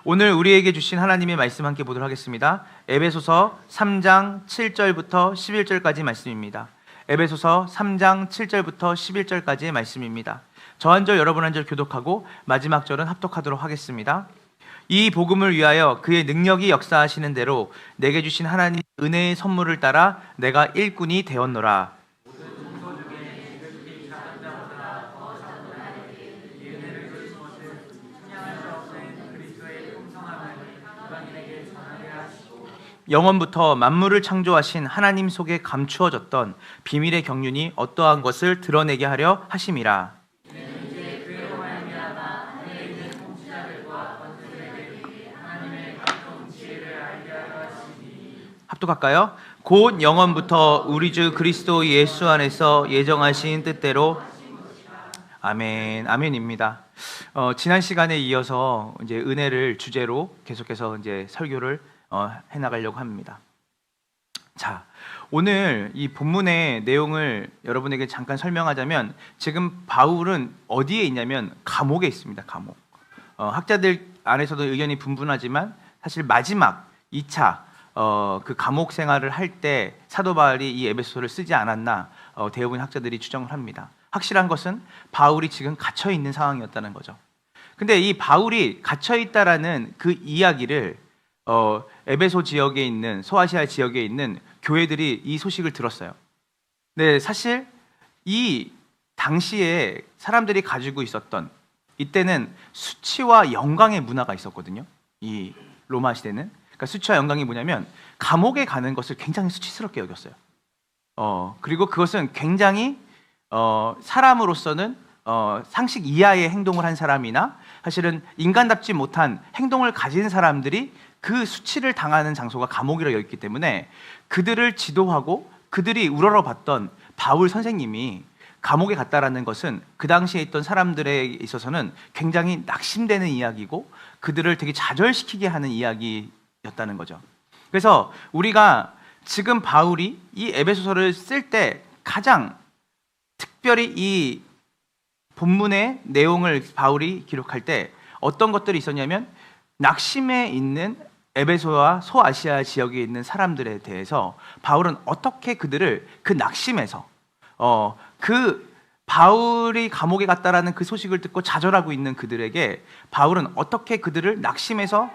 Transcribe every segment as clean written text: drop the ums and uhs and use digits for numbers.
오늘 우리에게 주신 하나님의 말씀 함께 보도록 하겠습니다. 에베소서 3장 7절부터 11절까지 말씀입니다. 에베소서 3장 7절부터 11절까지의 말씀입니다. 저 한 절 여러분 한 절 교독하고 마지막 절은 합독하도록 하겠습니다. 이 복음을 위하여 그의 능력이 역사하시는 대로 내게 주신 하나님의 은혜의 선물을 따라 내가 일꾼이 되었노라. 영원부터 만물을 창조하신 하나님 속에 감추어졌던 비밀의 경륜이 어떠한 것을 드러내게 하려 하심이라. 합독할까요? 곧 영원부터 우리 주 그리스도 예수 안에서 예정하신 뜻대로. 아멘, 아멘입니다. 지난 시간에 이어서 이제 은혜를 주제로 계속해서 이제 설교를 해나가려고 합니다. 자, 오늘 이 본문의 내용을 여러분에게 잠깐 설명하자면, 지금 바울은 어디에 있냐면 감옥에 있습니다. 감옥. 학자들 안에서도 의견이 분분하지만 사실 마지막 2차 그 감옥 생활을 할 때 사도 바울이 이 에베소서를 쓰지 않았나 대부분 학자들이 추정을 합니다. 확실한 것은 바울이 지금 갇혀 있는 상황이었다는 거죠. 근데 이 바울이 갇혀 있다라는 그 이야기를 에베소 지역에 있는, 소아시아 지역에 있는 교회들이 이 소식을 들었어요. 네, 사실 이 당시에 사람들이 가지고 있었던, 이때는 수치와 영광의 문화가 있었거든요. 이 로마 시대는. 그러니까 수치와 영광이 뭐냐면 감옥에 가는 것을 굉장히 수치스럽게 여겼어요. 그리고 그것은 굉장히 사람으로서는 상식 이하의 행동을 한 사람이나 사실은 인간답지 못한 행동을 가진 사람들이 그 수치를 당하는 장소가 감옥이라 여겼기 때문에 그들을 지도하고 그들이 우러러봤던 바울 선생님이 감옥에 갔다라는 것은 그 당시에 있던 사람들에 있어서는 굉장히 낙심되는 이야기고 그들을 되게 좌절시키게 하는 이야기였다는 거죠. 그래서 우리가 지금 바울이 이 에베소서를 쓸 때 가장 특별히 이 본문의 내용을 바울이 기록할 때 어떤 것들이 있었냐면, 낙심에 있는 에베소와 소아시아 지역에 있는 사람들에 대해서 바울은 어떻게 그들을 그 낙심에서 그 바울이 감옥에 갔다라는 그 소식을 듣고 좌절하고 있는 그들에게 바울은 어떻게 그들을 낙심에서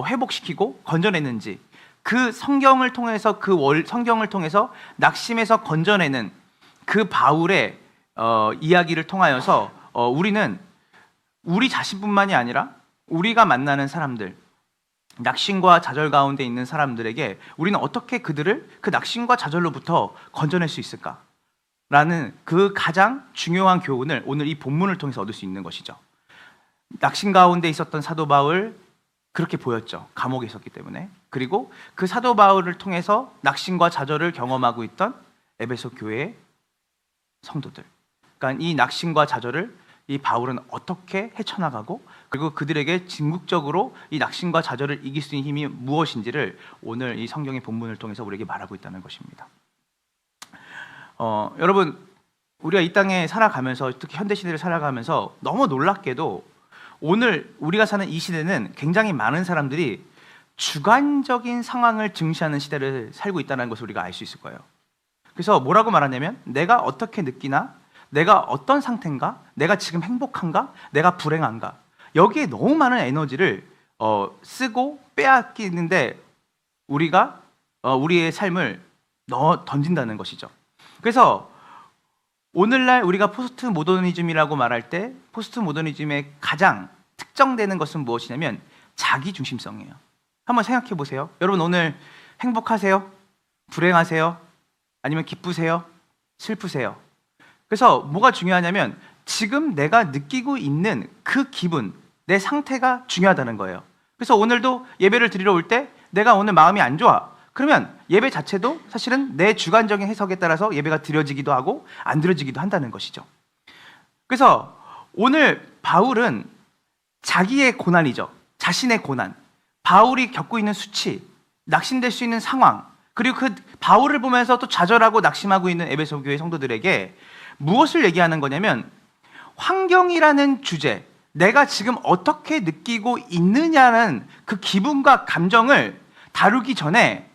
회복시키고 건져냈는지, 그 성경을 통해서 성경을 통해서 낙심에서 건져내는 그 바울의 이야기를 통하여서 우리는 우리 자신뿐만이 아니라 우리가 만나는 사람들, 낙심과 좌절 가운데 있는 사람들에게 우리는 어떻게 그들을 그 낙심과 좌절로부터 건져낼 수 있을까라는 그 가장 중요한 교훈을 오늘 이 본문을 통해서 얻을 수 있는 것이죠. 낙심 가운데 있었던 사도 바울, 그렇게 보였죠. 감옥에 있었기 때문에. 그리고 그 사도 바울을 통해서 낙심과 좌절을 경험하고 있던 에베소 교회의 성도들, 그러니까 이 낙심과 좌절을 이 바울은 어떻게 헤쳐나가고, 그리고 그들에게 궁극적으로 이 낙심과 좌절을 이길 수 있는 힘이 무엇인지를 오늘 이 성경의 본문을 통해서 우리에게 말하고 있다는 것입니다. 여러분, 우리가 이 땅에 살아가면서, 특히 현대시대를 살아가면서 너무 놀랍게도 오늘 우리가 사는 이 시대는 굉장히 많은 사람들이 주관적인 상황을 증시하는 시대를 살고 있다는 것을 우리가 알 수 있을 거예요. 그래서 뭐라고 말하냐면, 내가 어떻게 느끼나, 내가 어떤 상태인가, 내가 지금 행복한가, 내가 불행한가, 여기에 너무 많은 에너지를 쓰고 빼앗기는데 우리가 우리의 삶을 던진다는 것이죠. 그래서 오늘날 우리가 포스트 모더니즘이라고 말할 때 포스트 모더니즘의 가장 특정되는 것은 무엇이냐면 자기 중심성이에요. 한번 생각해 보세요. 여러분, 오늘 행복하세요? 불행하세요? 아니면 기쁘세요? 슬프세요? 그래서 뭐가 중요하냐면 지금 내가 느끼고 있는 그 기분, 내 상태가 중요하다는 거예요. 그래서 오늘도 예배를 드리러 올 때 내가 오늘 마음이 안 좋아, 그러면 예배 자체도 사실은 내 주관적인 해석에 따라서 예배가 드려지기도 하고 안 드려지기도 한다는 것이죠. 그래서 오늘 바울은 자기의 고난이죠. 자신의 고난, 바울이 겪고 있는 수치, 낙심될 수 있는 상황, 그리고 그 바울을 보면서 또 좌절하고 낙심하고 있는 에베소 교회 성도들에게 무엇을 얘기하는 거냐면, 환경이라는 주제, 내가 지금 어떻게 느끼고 있느냐는 그 기분과 감정을 다루기 전에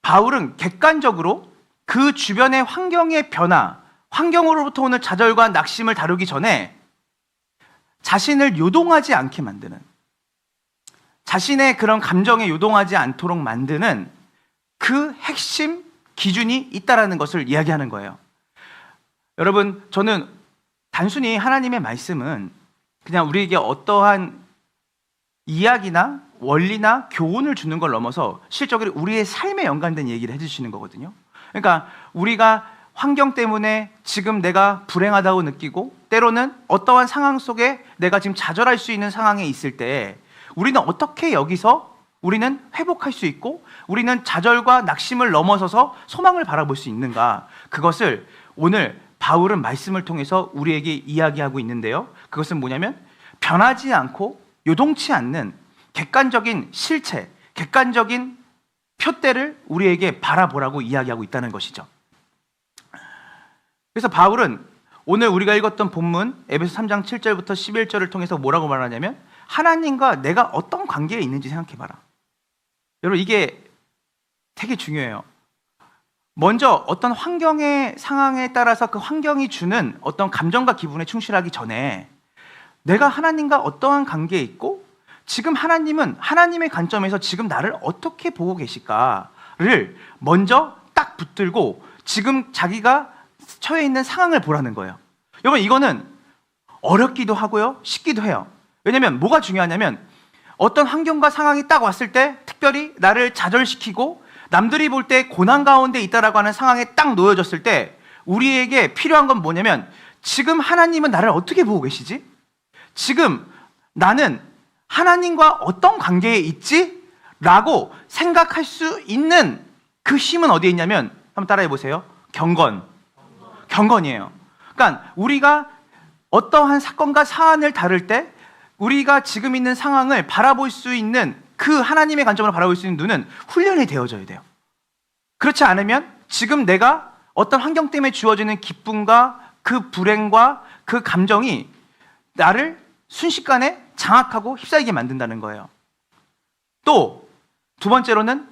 바울은 객관적으로 그 주변의 환경의 변화, 환경으로부터 오는 좌절과 낙심을 다루기 전에 자신을 요동하지 않게 만드는, 자신의 그런 감정에 요동하지 않도록 만드는 그 핵심 기준이 있다라는 것을 이야기하는 거예요. 여러분, 저는 단순히 하나님의 말씀은 그냥 우리에게 어떠한 이야기나 원리나 교훈을 주는 걸 넘어서 실적으로 우리의 삶에 연관된 얘기를 해주시는 거거든요. 그러니까 우리가 환경 때문에 지금 내가 불행하다고 느끼고 때로는 어떠한 상황 속에 내가 지금 좌절할 수 있는 상황에 있을 때 우리는 어떻게 여기서 우리는 회복할 수 있고 우리는 좌절과 낙심을 넘어서서 소망을 바라볼 수 있는가, 그것을 오늘 바울은 말씀을 통해서 우리에게 이야기하고 있는데요. 그것은 뭐냐면 변하지 않고 요동치 않는 객관적인 실체, 객관적인 표대를 우리에게 바라보라고 이야기하고 있다는 것이죠. 그래서 바울은 오늘 우리가 읽었던 본문 에베소 3장 7절부터 11절을 통해서 뭐라고 말하냐면 하나님과 내가 어떤 관계에 있는지 생각해봐라. 여러분, 이게 되게 중요해요. 먼저 어떤 환경의 상황에 따라서 그 환경이 주는 어떤 감정과 기분에 충실하기 전에 내가 하나님과 어떠한 관계에 있고 지금 하나님은 하나님의 관점에서 지금 나를 어떻게 보고 계실까를 먼저 딱 붙들고 지금 자기가 처해 있는 상황을 보라는 거예요. 여러분, 이거는 어렵기도 하고요, 쉽기도 해요. 왜냐면 뭐가 중요하냐면 어떤 환경과 상황이 딱 왔을 때 특별히 나를 좌절시키고 남들이 볼 때 고난 가운데 있다라고 하는 상황에 딱 놓여졌을 때 우리에게 필요한 건 뭐냐면 지금 하나님은 나를 어떻게 보고 계시지? 지금 나는 하나님과 어떤 관계에 있지? 라고 생각할 수 있는 그 힘은 어디에 있냐면 한번 따라해 보세요. 경건이에요. 그러니까 우리가 어떠한 사건과 사안을 다룰 때 우리가 지금 있는 상황을 바라볼 수 있는 그 하나님의 관점으로 바라볼 수 있는 눈은 훈련이 되어져야 돼요. 그렇지 않으면 지금 내가 어떤 환경 때문에 주어지는 기쁨과 그 불행과 그 감정이 나를 순식간에 장악하고 휩싸이게 만든다는 거예요. 또 두 번째로는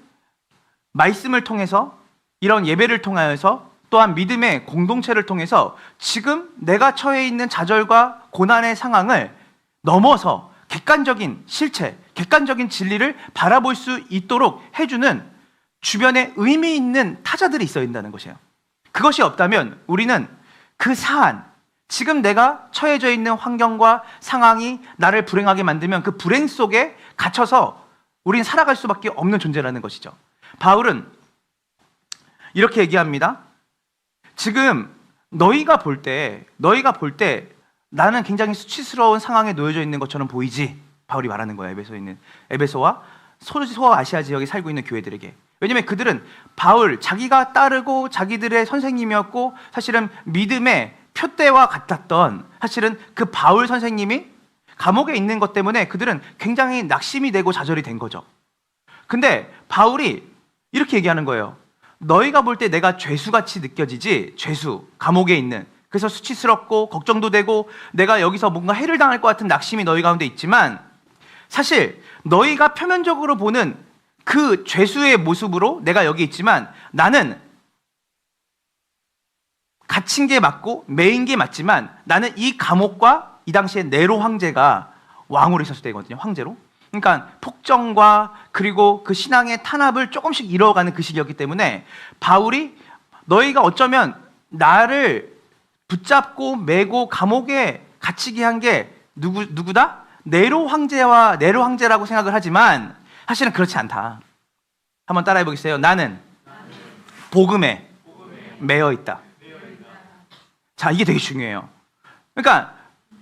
말씀을 통해서, 이런 예배를 통하여서, 또한 믿음의 공동체를 통해서 지금 내가 처해 있는 좌절과 고난의 상황을 넘어서 객관적인 실체, 객관적인 진리를 바라볼 수 있도록 해주는 주변에 의미 있는 타자들이 있어야 된다는 것이에요. 그것이 없다면 우리는 그 사안, 지금 내가 처해져 있는 환경과 상황이 나를 불행하게 만들면 그 불행 속에 갇혀서 우리는 살아갈 수밖에 없는 존재라는 것이죠. 바울은 이렇게 얘기합니다. 지금 너희가 볼 때 나는 굉장히 수치스러운 상황에 놓여져 있는 것처럼 보이지? 바울이 말하는 거예요. 에베소에 있는 에베소와 소아시아 지역에 살고 있는 교회들에게. 왜냐하면 그들은 바울, 자기가 따르고 자기들의 선생님이었고 사실은 믿음의 표대와 같았던 사실은 그 바울 선생님이 감옥에 있는 것 때문에 그들은 굉장히 낙심이 되고 좌절이 된 거죠. 근데 바울이 이렇게 얘기하는 거예요. 너희가 볼 때 내가 죄수같이 느껴지지? 죄수, 감옥에 있는, 그래서 수치스럽고 걱정도 되고 내가 여기서 뭔가 해를 당할 것 같은 낙심이 너희 가운데 있지만 사실 너희가 표면적으로 보는 그 죄수의 모습으로 내가 여기 있지만 나는 갇힌 게 맞고 매인 게 맞지만 나는 이 감옥과 이 당시에 네로 황제가 왕으로 있었을 때거든요. 황제로. 그러니까 폭정과 그리고 그 신앙의 탄압을 조금씩 이뤄가는 그 시기였기 때문에 바울이 너희가 어쩌면 나를 붙잡고 매고 감옥에 갇히게 한 게 누구다? 네로 황제라고 생각을 하지만 사실은 그렇지 않다. 한번 따라해 보겠어요. 나는 복음에 매여 있다. 자, 이게 되게 중요해요. 그러니까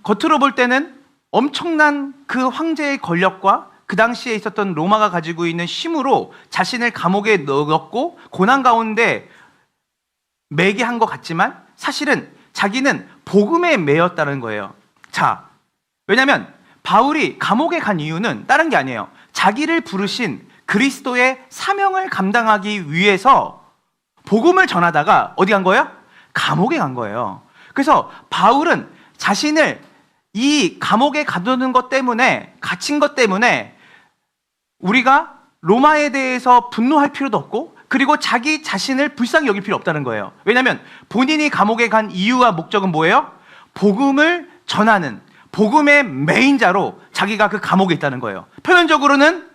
겉으로 볼 때는 엄청난 그 황제의 권력과 그 당시에 있었던 로마가 가지고 있는 힘으로 자신을 감옥에 넣었고 고난 가운데 매게 한 것 같지만 사실은 자기는 복음에 매였다는 거예요. 자, 왜냐하면 바울이 감옥에 간 이유는 다른 게 아니에요. 자기를 부르신 그리스도의 사명을 감당하기 위해서 복음을 전하다가 어디 간 거예요? 감옥에 간 거예요. 그래서 바울은 자신을 이 감옥에 가두는 것 때문에, 갇힌 것 때문에 우리가 로마에 대해서 분노할 필요도 없고, 그리고 자기 자신을 불쌍히 여길 필요 없다는 거예요. 왜냐하면 본인이 감옥에 간 이유와 목적은 뭐예요? 복음을 전하는, 복음의 메인자로 자기가 그 감옥에 있다는 거예요. 표면적으로는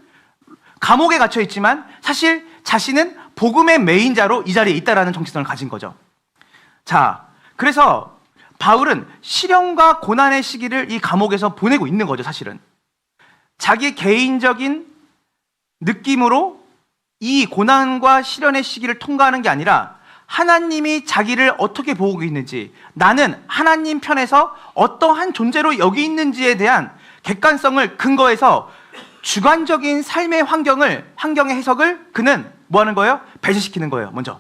감옥에 갇혀 있지만 사실 자신은 복음의 메인자로 이 자리에 있다라는 정체성을 가진 거죠. 자, 그래서 바울은 시련과 고난의 시기를 이 감옥에서 보내고 있는 거죠, 사실은. 자기 개인적인 느낌으로 이 고난과 시련의 시기를 통과하는 게 아니라 하나님이 자기를 어떻게 보고 있는지, 나는 하나님 편에서 어떠한 존재로 여기 있는지에 대한 객관성을 근거해서 주관적인 삶의 환경의 해석을 그는 뭐 하는 거예요? 배제시키는 거예요, 먼저.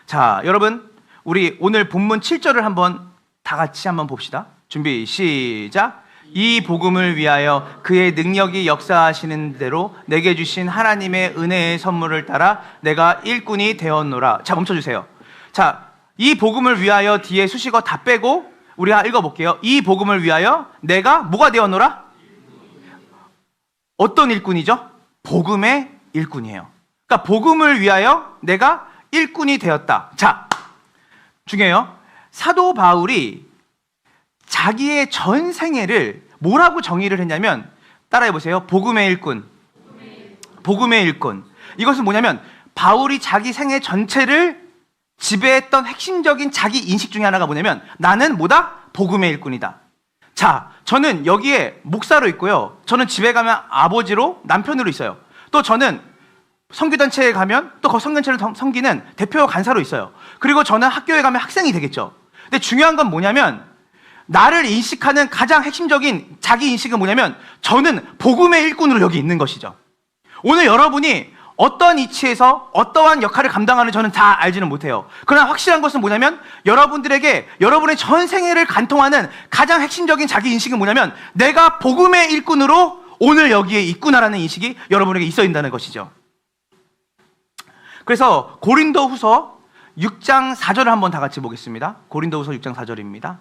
자, 여러분, 우리 오늘 본문 7절을 한번 다 같이 한번 봅시다. 준비, 시작. 이 복음을 위하여 그의 능력이 역사하시는 대로 내게 주신 하나님의 은혜의 선물을 따라 내가 일꾼이 되었노라. 자, 멈춰주세요. 자, 이 복음을 위하여 뒤에 수식어 다 빼고 우리가 읽어볼게요. 이 복음을 위하여 내가 뭐가 되었노라? 어떤 일꾼이죠? 복음의 일꾼이에요. 그러니까 복음을 위하여 내가 일꾼이 되었다. 자, 중요해요. 사도 바울이 자기의 전 생애를 뭐라고 정의를 했냐면, 따라해보세요. 복음의 일꾼. 복음의 일꾼. 이것은 뭐냐면 바울이 자기 생애 전체를 지배했던 핵심적인 자기 인식 중에 하나가 뭐냐면, 나는 뭐다? 복음의 일꾼이다. 자, 저는 여기에 목사로 있고요, 저는 집에 가면 아버지로, 남편으로 있어요. 또 저는 선교단체에 가면 또 그 선교단체를 섬기는 대표 간사로 있어요. 그리고 저는 학교에 가면 학생이 되겠죠. 근데 중요한 건 뭐냐면, 나를 인식하는 가장 핵심적인 자기 인식은 뭐냐면, 저는 복음의 일꾼으로 여기 있는 것이죠. 오늘 여러분이 어떤 위치에서 어떠한 역할을 감당하는지 저는 다 알지는 못해요. 그러나 확실한 것은 뭐냐면, 여러분들에게 여러분의 전 생애를 관통하는 가장 핵심적인 자기 인식은 뭐냐면, 내가 복음의 일꾼으로 오늘 여기에 있구나라는 인식이 여러분에게 있어야 된다는 것이죠. 그래서 고린도후서 6장 4절을 한번 다 같이 보겠습니다. 고린도후서 6장 4절입니다.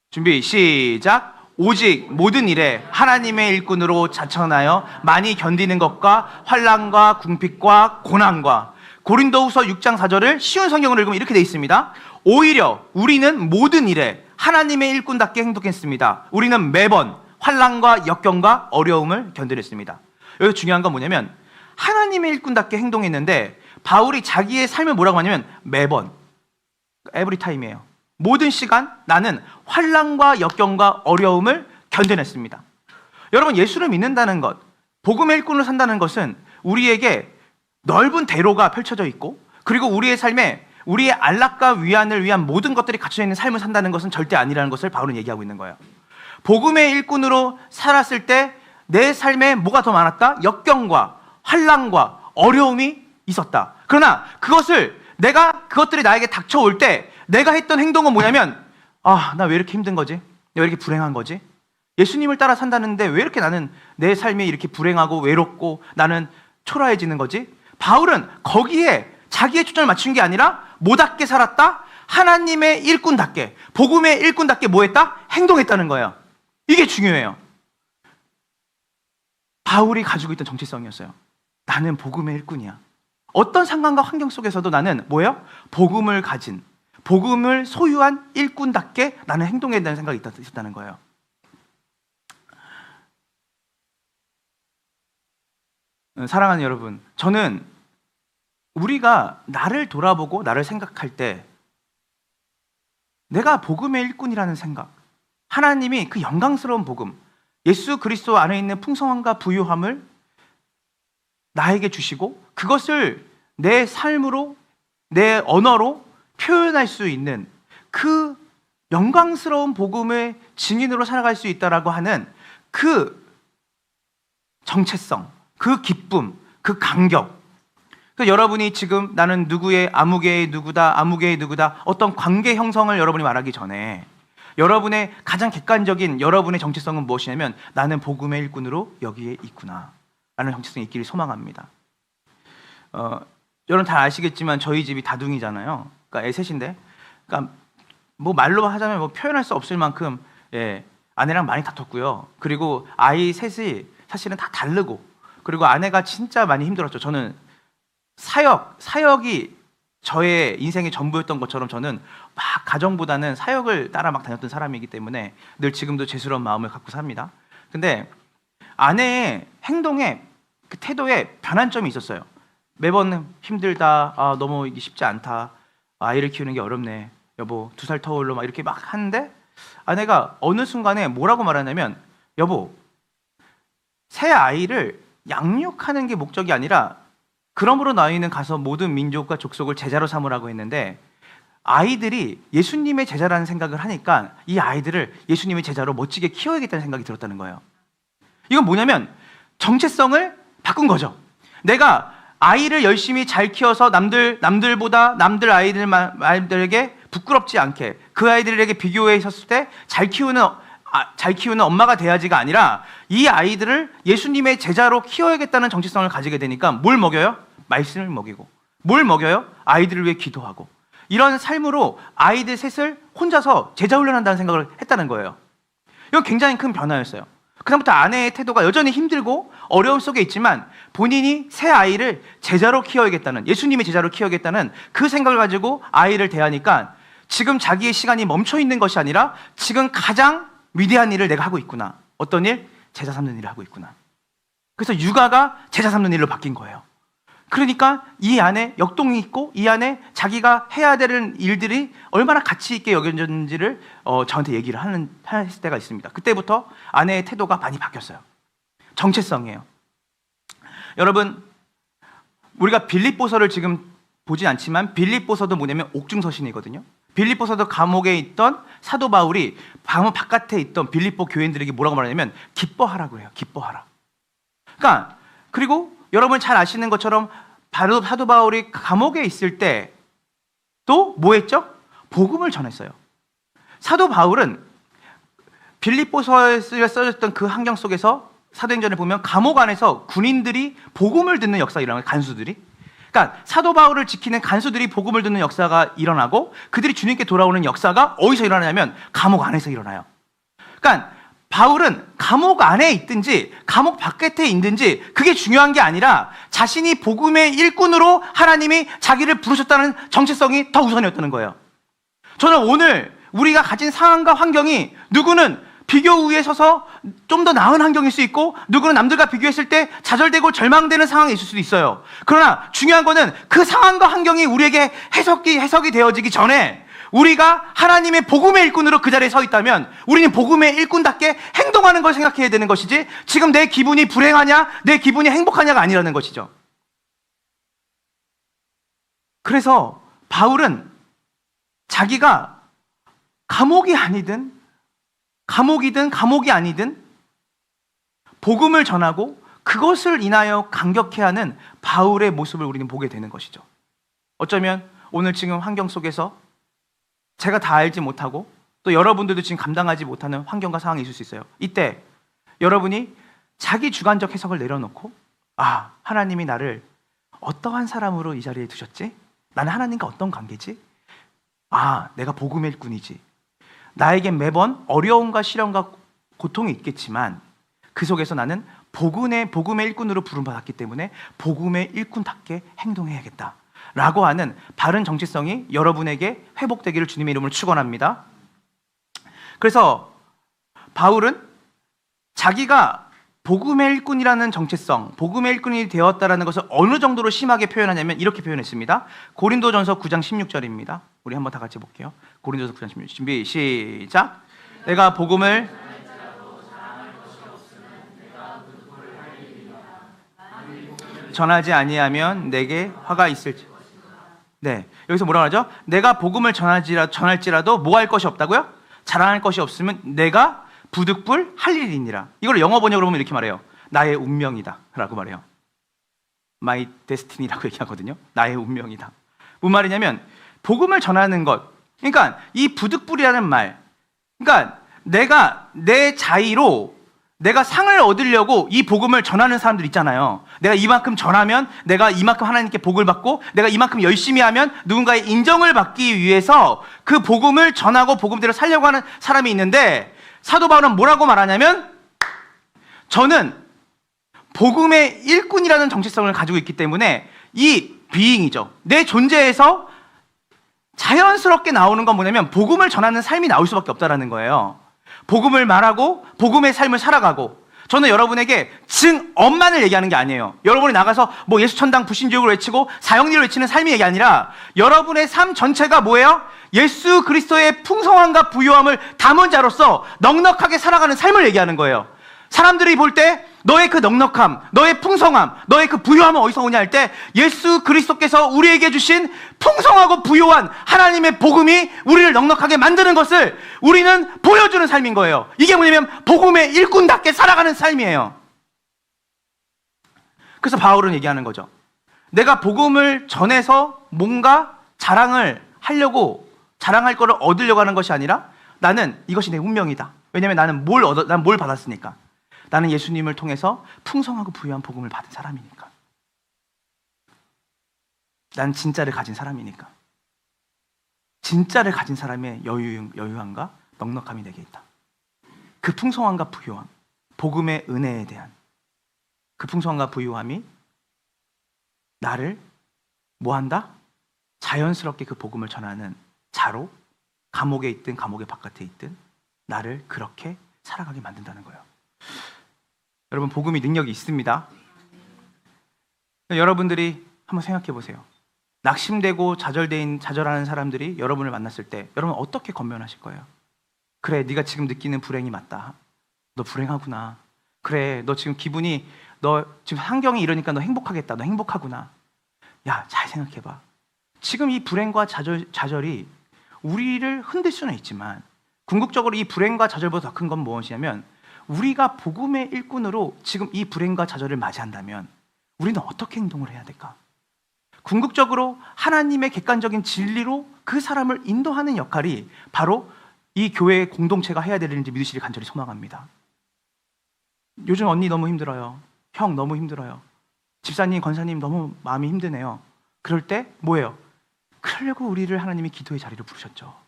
준비, 시작. 오직 모든 일에 하나님의 일꾼으로 자천하여 많이 견디는 것과 환난과 궁핍과 고난과. 고린도후서 6장 4절을 쉬운 성경으로 읽으면 이렇게 되어 있습니다. 오히려 우리는 모든 일에 하나님의 일꾼답게 행동했습니다. 우리는 매번 환난과 역경과 어려움을 견뎌냈습니다. 여기서 중요한 건 뭐냐면, 하나님의 일꾼답게 행동했는데 바울이 자기의 삶을 뭐라고 하냐면 매번, every time이에요. 모든 시간 나는 환난과 역경과 어려움을 견뎌냈습니다. 여러분, 예수를 믿는다는 것, 복음의 일꾼으로 산다는 것은 우리에게 넓은 대로가 펼쳐져 있고, 그리고 우리의 삶에 우리의 안락과 위안을 위한 모든 것들이 갖춰져 있는 삶을 산다는 것은 절대 아니라는 것을 바울은 얘기하고 있는 거예요. 복음의 일꾼으로 살았을 때 내 삶에 뭐가 더 많았다? 역경과 환난과 어려움이 있었다. 그러나 그것들이 나에게 닥쳐올 때 내가 했던 행동은 뭐냐면, 나 왜 이렇게 힘든 거지? 왜 이렇게 불행한 거지? 예수님을 따라 산다는데 왜 이렇게 나는 내 삶이 이렇게 불행하고 외롭고 나는 초라해지는 거지? 바울은 거기에 자기의 초점을 맞춘 게 아니라 뭐답게 살았다? 하나님의 일꾼답게, 복음의 일꾼답게 뭐 했다? 행동했다는 거예요. 이게 중요해요. 바울이 가지고 있던 정체성이었어요. 나는 복음의 일꾼이야. 어떤 상황과 환경 속에서도 나는 뭐예요? 복음을 가진, 복음을 소유한 일꾼답게 나는 행동해야 된다는 생각이 있었다는 거예요. 사랑하는 여러분, 저는 우리가 나를 돌아보고 나를 생각할 때 내가 복음의 일꾼이라는 생각, 하나님이 그 영광스러운 복음, 예수 그리스도 안에 있는 풍성함과 부유함을 나에게 주시고 그것을 내 삶으로, 내 언어로 표현할 수 있는 그 영광스러운 복음의 증인으로 살아갈 수 있다라고 하는 그 정체성, 그 기쁨, 그 감격. 그러니까 여러분이 지금 나는 누구의 아무개의 누구다, 아무개의 누구다, 어떤 관계 형성을 여러분이 말하기 전에 여러분의 가장 객관적인 여러분의 정체성은 무엇이냐면, 나는 복음의 일꾼으로 여기에 있구나 라는 정체성이 있기를 소망합니다. 여러분 다 아시겠지만 저희 집이 다둥이잖아요. 그러니까 애셋인데, 그러니까 뭐 말로 하자면 뭐 표현할 수 없을 만큼 아내랑 많이 다퉜고요. 그리고 아이 셋이 사실은 다 다르고, 그리고 아내가 진짜 많이 힘들었죠. 저는 사역이 저의 인생의 전부였던 것처럼 저는 막 가정보다는 사역을 따라 막 다녔던 사람이기 때문에 늘 지금도 죄스러운 마음을 갖고 삽니다. 근데 아내의 행동에, 그 태도에 변환점이 있었어요. 매번 힘들다, 너무 이게 쉽지 않다, 아이를 키우는 게 어렵네, 여보 2살 터울로 막 이렇게 막 하는데 아내가 어느 순간에 뭐라고 말하냐면, 여보, 새 아이를 양육하는 게 목적이 아니라 그러므로 너희는 가서 모든 민족과 족속을 제자로 삼으라고 했는데, 아이들이 예수님의 제자라는 생각을 하니까 이 아이들을 예수님의 제자로 멋지게 키워야겠다는 생각이 들었다는 거예요. 이건 뭐냐면 정체성을 바꾼 거죠. 내가 아이를 열심히 잘 키워서 남들 아이들에게 부끄럽지 않게, 그 아이들에게 비교해 있었을 때 잘 키우는 엄마가 돼야지가 아니라 이 아이들을 예수님의 제자로 키워야겠다는 정체성을 가지게 되니까 뭘 먹여요? 말씀을 먹이고. 뭘 먹여요? 아이들을 위해 기도하고. 이런 삶으로 아이들 셋을 혼자서 제자 훈련한다는 생각을 했다는 거예요. 이건 굉장히 큰 변화였어요. 그다음부터 아내의 태도가 여전히 힘들고 어려움 속에 있지만 본인이 새 아이를 제자로 키워야겠다는, 예수님의 제자로 키워야겠다는 그 생각을 가지고 아이를 대하니까 지금 자기의 시간이 멈춰 있는 것이 아니라 지금 가장 위대한 일을 내가 하고 있구나. 어떤 일? 제자 삼는 일을 하고 있구나. 그래서 육아가 제자 삼는 일로 바뀐 거예요. 그러니까 이 안에 역동이 있고 이 안에 자기가 해야 되는 일들이 얼마나 가치 있게 여겨졌는지를 저한테 얘기를 할 때가 있습니다. 그때부터 아내의 태도가 많이 바뀌었어요. 정체성이에요. 여러분, 우리가 빌립보서를 지금 보진 않지만 빌립보서도 뭐냐면 옥중서신이거든요. 빌립보서도 감옥에 있던 사도 바울이 감옥 바깥에 있던 빌립보 교인들에게 뭐라고 말하냐면 기뻐하라고 해요. 기뻐하라. 그러니까, 그리고 여러분 잘 아시는 것처럼 바로 사도 바울이 감옥에 있을 때 또 뭐 했죠? 복음을 전했어요. 사도 바울은 빌립보서에 써졌던 그 환경 속에서 사도행전을 보면 감옥 안에서 군인들이 복음을 듣는 역사가 일어나요. 간수들이. 그러니까 사도 바울을 지키는 간수들이 복음을 듣는 역사가 일어나고 그들이 주님께 돌아오는 역사가 어디서 일어나냐면 감옥 안에서 일어나요. 그러니까 바울은 감옥 안에 있든지 감옥 바깥에 있든지 그게 중요한 게 아니라 자신이 복음의 일꾼으로 하나님이 자기를 부르셨다는 정체성이 더 우선이었다는 거예요. 저는 오늘 우리가 가진 상황과 환경이 누구는 비교 위에 서서 좀 더 나은 환경일 수 있고 누구는 남들과 비교했을 때 좌절되고 절망되는 상황이 있을 수도 있어요. 그러나 중요한 거는 그 상황과 환경이 우리에게 해석이 되어지기 전에 우리가 하나님의 복음의 일꾼으로 그 자리에 서 있다면 우리는 복음의 일꾼답게 행동하는 걸 생각해야 되는 것이지 지금 내 기분이 불행하냐 내 기분이 행복하냐가 아니라는 것이죠. 그래서 바울은 자기가 감옥이 아니든 복음을 전하고 그것을 인하여 감격해하는 바울의 모습을 우리는 보게 되는 것이죠. 어쩌면 오늘 지금 환경 속에서 제가 다 알지 못하고 또 여러분들도 지금 감당하지 못하는 환경과 상황이 있을 수 있어요. 이때 여러분이 자기 주관적 해석을 내려놓고 하나님이 나를 어떠한 사람으로 이 자리에 두셨지? 나는 하나님과 어떤 관계지? 내가 복음의 일꾼이지. 나에게 매번 어려움과 시련과 고통이 있겠지만 그 속에서 나는 복음의 일꾼으로 부름받았기 때문에 복음의 일꾼답게 행동해야겠다 라고 하는 바른 정체성이 여러분에게 회복되기를 주님의 이름으로 축원합니다. 그래서 바울은 자기가 복음의 일꾼이라는 정체성, 복음의 일꾼이 되었다라는 것을 어느 정도로 심하게 표현하냐면 이렇게 표현했습니다. 고린도전서 9장 16절입니다. 우리 한번 다 같이 볼게요. 고린도전서 9장 16절 준비 시작. 내가 복음을 전하지 아니하면 내게 화가 있을지. 네, 여기서 뭐라고 하죠? 내가 복음을 전할지라도 뭐 할 것이 없다고요? 자랑할 것이 없으면 내가 부득불 할 일이니라. 이걸 영어 번역으로 보면 이렇게 말해요. 나의 운명이다 라고 말해요. My destiny라고 얘기하거든요. 나의 운명이다. 무슨 말이냐면 복음을 전하는 것, 그러니까 이 부득불이라는 말, 그러니까 내가 내 자의로 내가 상을 얻으려고 이 복음을 전하는 사람들 있잖아요. 내가 이만큼 전하면 내가 이만큼 하나님께 복을 받고 내가 이만큼 열심히 하면 누군가의 인정을 받기 위해서 그 복음을 전하고 복음대로 살려고 하는 사람이 있는데, 사도 바울은 뭐라고 말하냐면, 저는 복음의 일꾼이라는 정체성을 가지고 있기 때문에 이 비잉이죠, 내 존재에서 자연스럽게 나오는 건 뭐냐면 복음을 전하는 삶이 나올 수밖에 없다는 거예요. 복음을 말하고 복음의 삶을 살아가고. 저는 여러분에게 증언만을 얘기하는 게 아니에요. 여러분이 나가서 뭐 예수 천당 불신지옥을 외치고 사형리를 외치는 삶이 얘기 아니라 여러분의 삶 전체가 뭐예요? 예수 그리스도의 풍성함과 부요함을 담은 자로서 넉넉하게 살아가는 삶을 얘기하는 거예요. 사람들이 볼 때 너의 그 넉넉함, 너의 풍성함, 너의 그 부요함은 어디서 오냐 할 때 예수 그리스도께서 우리에게 주신 풍성하고 부요한 하나님의 복음이 우리를 넉넉하게 만드는 것을 우리는 보여주는 삶인 거예요. 이게 뭐냐면 복음의 일꾼답게 살아가는 삶이에요. 그래서 바울은 얘기하는 거죠. 내가 복음을 전해서 뭔가 자랑을 하려고, 자랑할 거를 얻으려고 하는 것이 아니라 나는 이것이 내 운명이다. 왜냐면 나는 뭘 받았으니까. 나는 예수님을 통해서 풍성하고 부유한 복음을 받은 사람이니까. 난 진짜를 가진 사람이니까. 진짜를 가진 사람의 여유함과 넉넉함이 내게 있다. 그 풍성함과 부유함, 복음의 은혜에 대한 그 풍성함과 부유함이 나를 뭐한다? 자연스럽게 그 복음을 전하는 자로, 감옥에 있든 감옥의 바깥에 있든 나를 그렇게 살아가게 만든다는 거예요. 여러분, 복음이 능력이 있습니다. 여러분들이 한번 생각해 보세요. 낙심되고 좌절하는 사람들이 여러분을 만났을 때 여러분 어떻게 권면하실 거예요? 그래, 네가 지금 느끼는 불행이 맞다. 너 불행하구나. 그래, 너 지금 기분이, 너 지금 환경이 이러니까 너 행복하겠다. 너 행복하구나. 야, 잘 생각해봐. 지금 이 불행과 좌절이 우리를 흔들 수는 있지만 궁극적으로 이 불행과 좌절보다 더 큰 건 무엇이냐면, 우리가 복음의 일꾼으로 지금 이 불행과 좌절을 맞이한다면 우리는 어떻게 행동을 해야 될까? 궁극적으로 하나님의 객관적인 진리로 그 사람을 인도하는 역할이 바로 이 교회의 공동체가 해야 되는지 믿으시길 간절히 소망합니다. 요즘 언니 너무 힘들어요. 형 너무 힘들어요. 집사님, 권사님 너무 마음이 힘드네요. 그럴 때 뭐예요? 그러려고 우리를 하나님이 기도의 자리로 부르셨죠.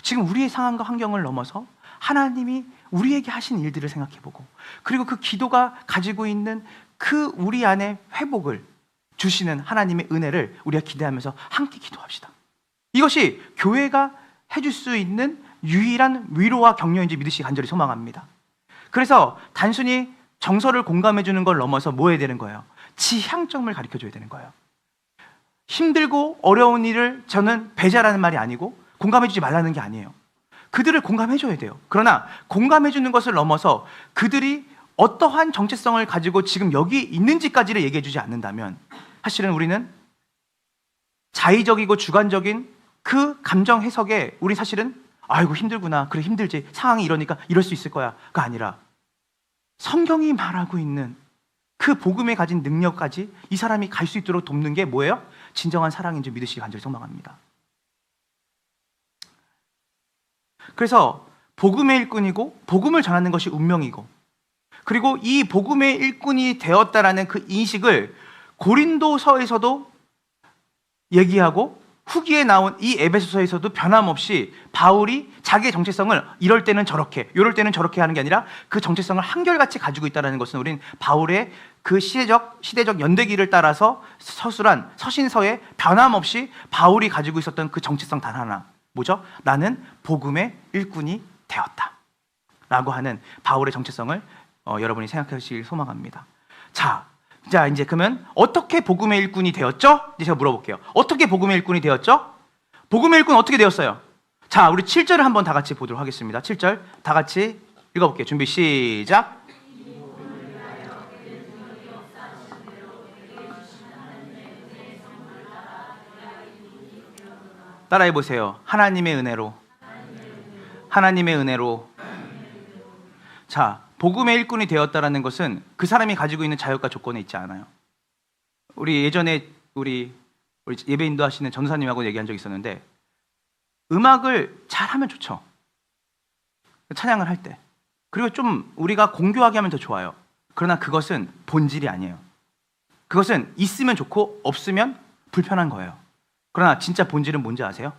지금 우리의 상황과 환경을 넘어서 하나님이 우리에게 하신 일들을 생각해보고, 그리고 그 기도가 가지고 있는 그 우리 안에 회복을 주시는 하나님의 은혜를 우리가 기대하면서 함께 기도합시다. 이것이 교회가 해줄 수 있는 유일한 위로와 격려인지 믿으시기 간절히 소망합니다. 그래서 단순히 정서를 공감해주는 걸 넘어서 뭐 해야 되는 거예요? 지향점을 가르쳐줘야 되는 거예요. 힘들고 어려운 일을 저는 배제하라는 말이 아니고 공감해주지 말라는 게 아니에요. 그들을 공감해줘야 돼요. 그러나 공감해주는 것을 넘어서 그들이 어떠한 정체성을 가지고 지금 여기 있는지까지를 얘기해주지 않는다면 사실은 우리는 자의적이고 주관적인 그 감정 해석에 우리 사실은 아이고 힘들구나, 그래 힘들지, 상황이 이러니까 이럴 수 있을 거야가 아니라 성경이 말하고 있는 그 복음에 가진 능력까지 이 사람이 갈 수 있도록 돕는 게 뭐예요? 진정한 사랑인 줄 믿으시기 간절히 소망합니다. 그래서 복음의 일꾼이고 복음을 전하는 것이 운명이고, 그리고 이 복음의 일꾼이 되었다라는 그 인식을 고린도서에서도 얘기하고 후기에 나온 이 에베소서에서도 변함없이 바울이 자기의 정체성을 이럴 때는 저렇게, 이럴 때는 저렇게 하는 게 아니라 그 정체성을 한결같이 가지고 있다는 것은 우리는 바울의 그 시대적 연대기를 따라서 서술한 서신서에 변함없이 바울이 가지고 있었던 그 정체성 단 하나, 뭐죠? 나는 복음의 일꾼이 되었다 라고 하는 바울의 정체성을 여러분이 생각하시길 소망합니다. 자, 이제 그러면 어떻게 복음의 일꾼이 되었죠? 이제 제가 물어볼게요. 어떻게 복음의 일꾼이 되었죠? 복음의 일꾼 어떻게 되었어요? 자, 우리 7절을 한번 다 같이 보도록 하겠습니다. 7절 다 같이 읽어볼게요. 준비 시작. 따라해보세요. 하나님의 은혜로. 하나님의 은혜로. 자, 복음의 일꾼이 되었다라는 것은 그 사람이 가지고 있는 자격과 조건에 있지 않아요. 우리 예전에 우리 예배 인도하시는 전도사님하고 얘기한 적이 있었는데, 음악을 잘하면 좋죠. 찬양을 할 때. 그리고 좀 우리가 공교하게 하면 더 좋아요. 그러나 그것은 본질이 아니에요. 그것은 있으면 좋고 없으면 불편한 거예요. 그러나 진짜 본질은 뭔지 아세요?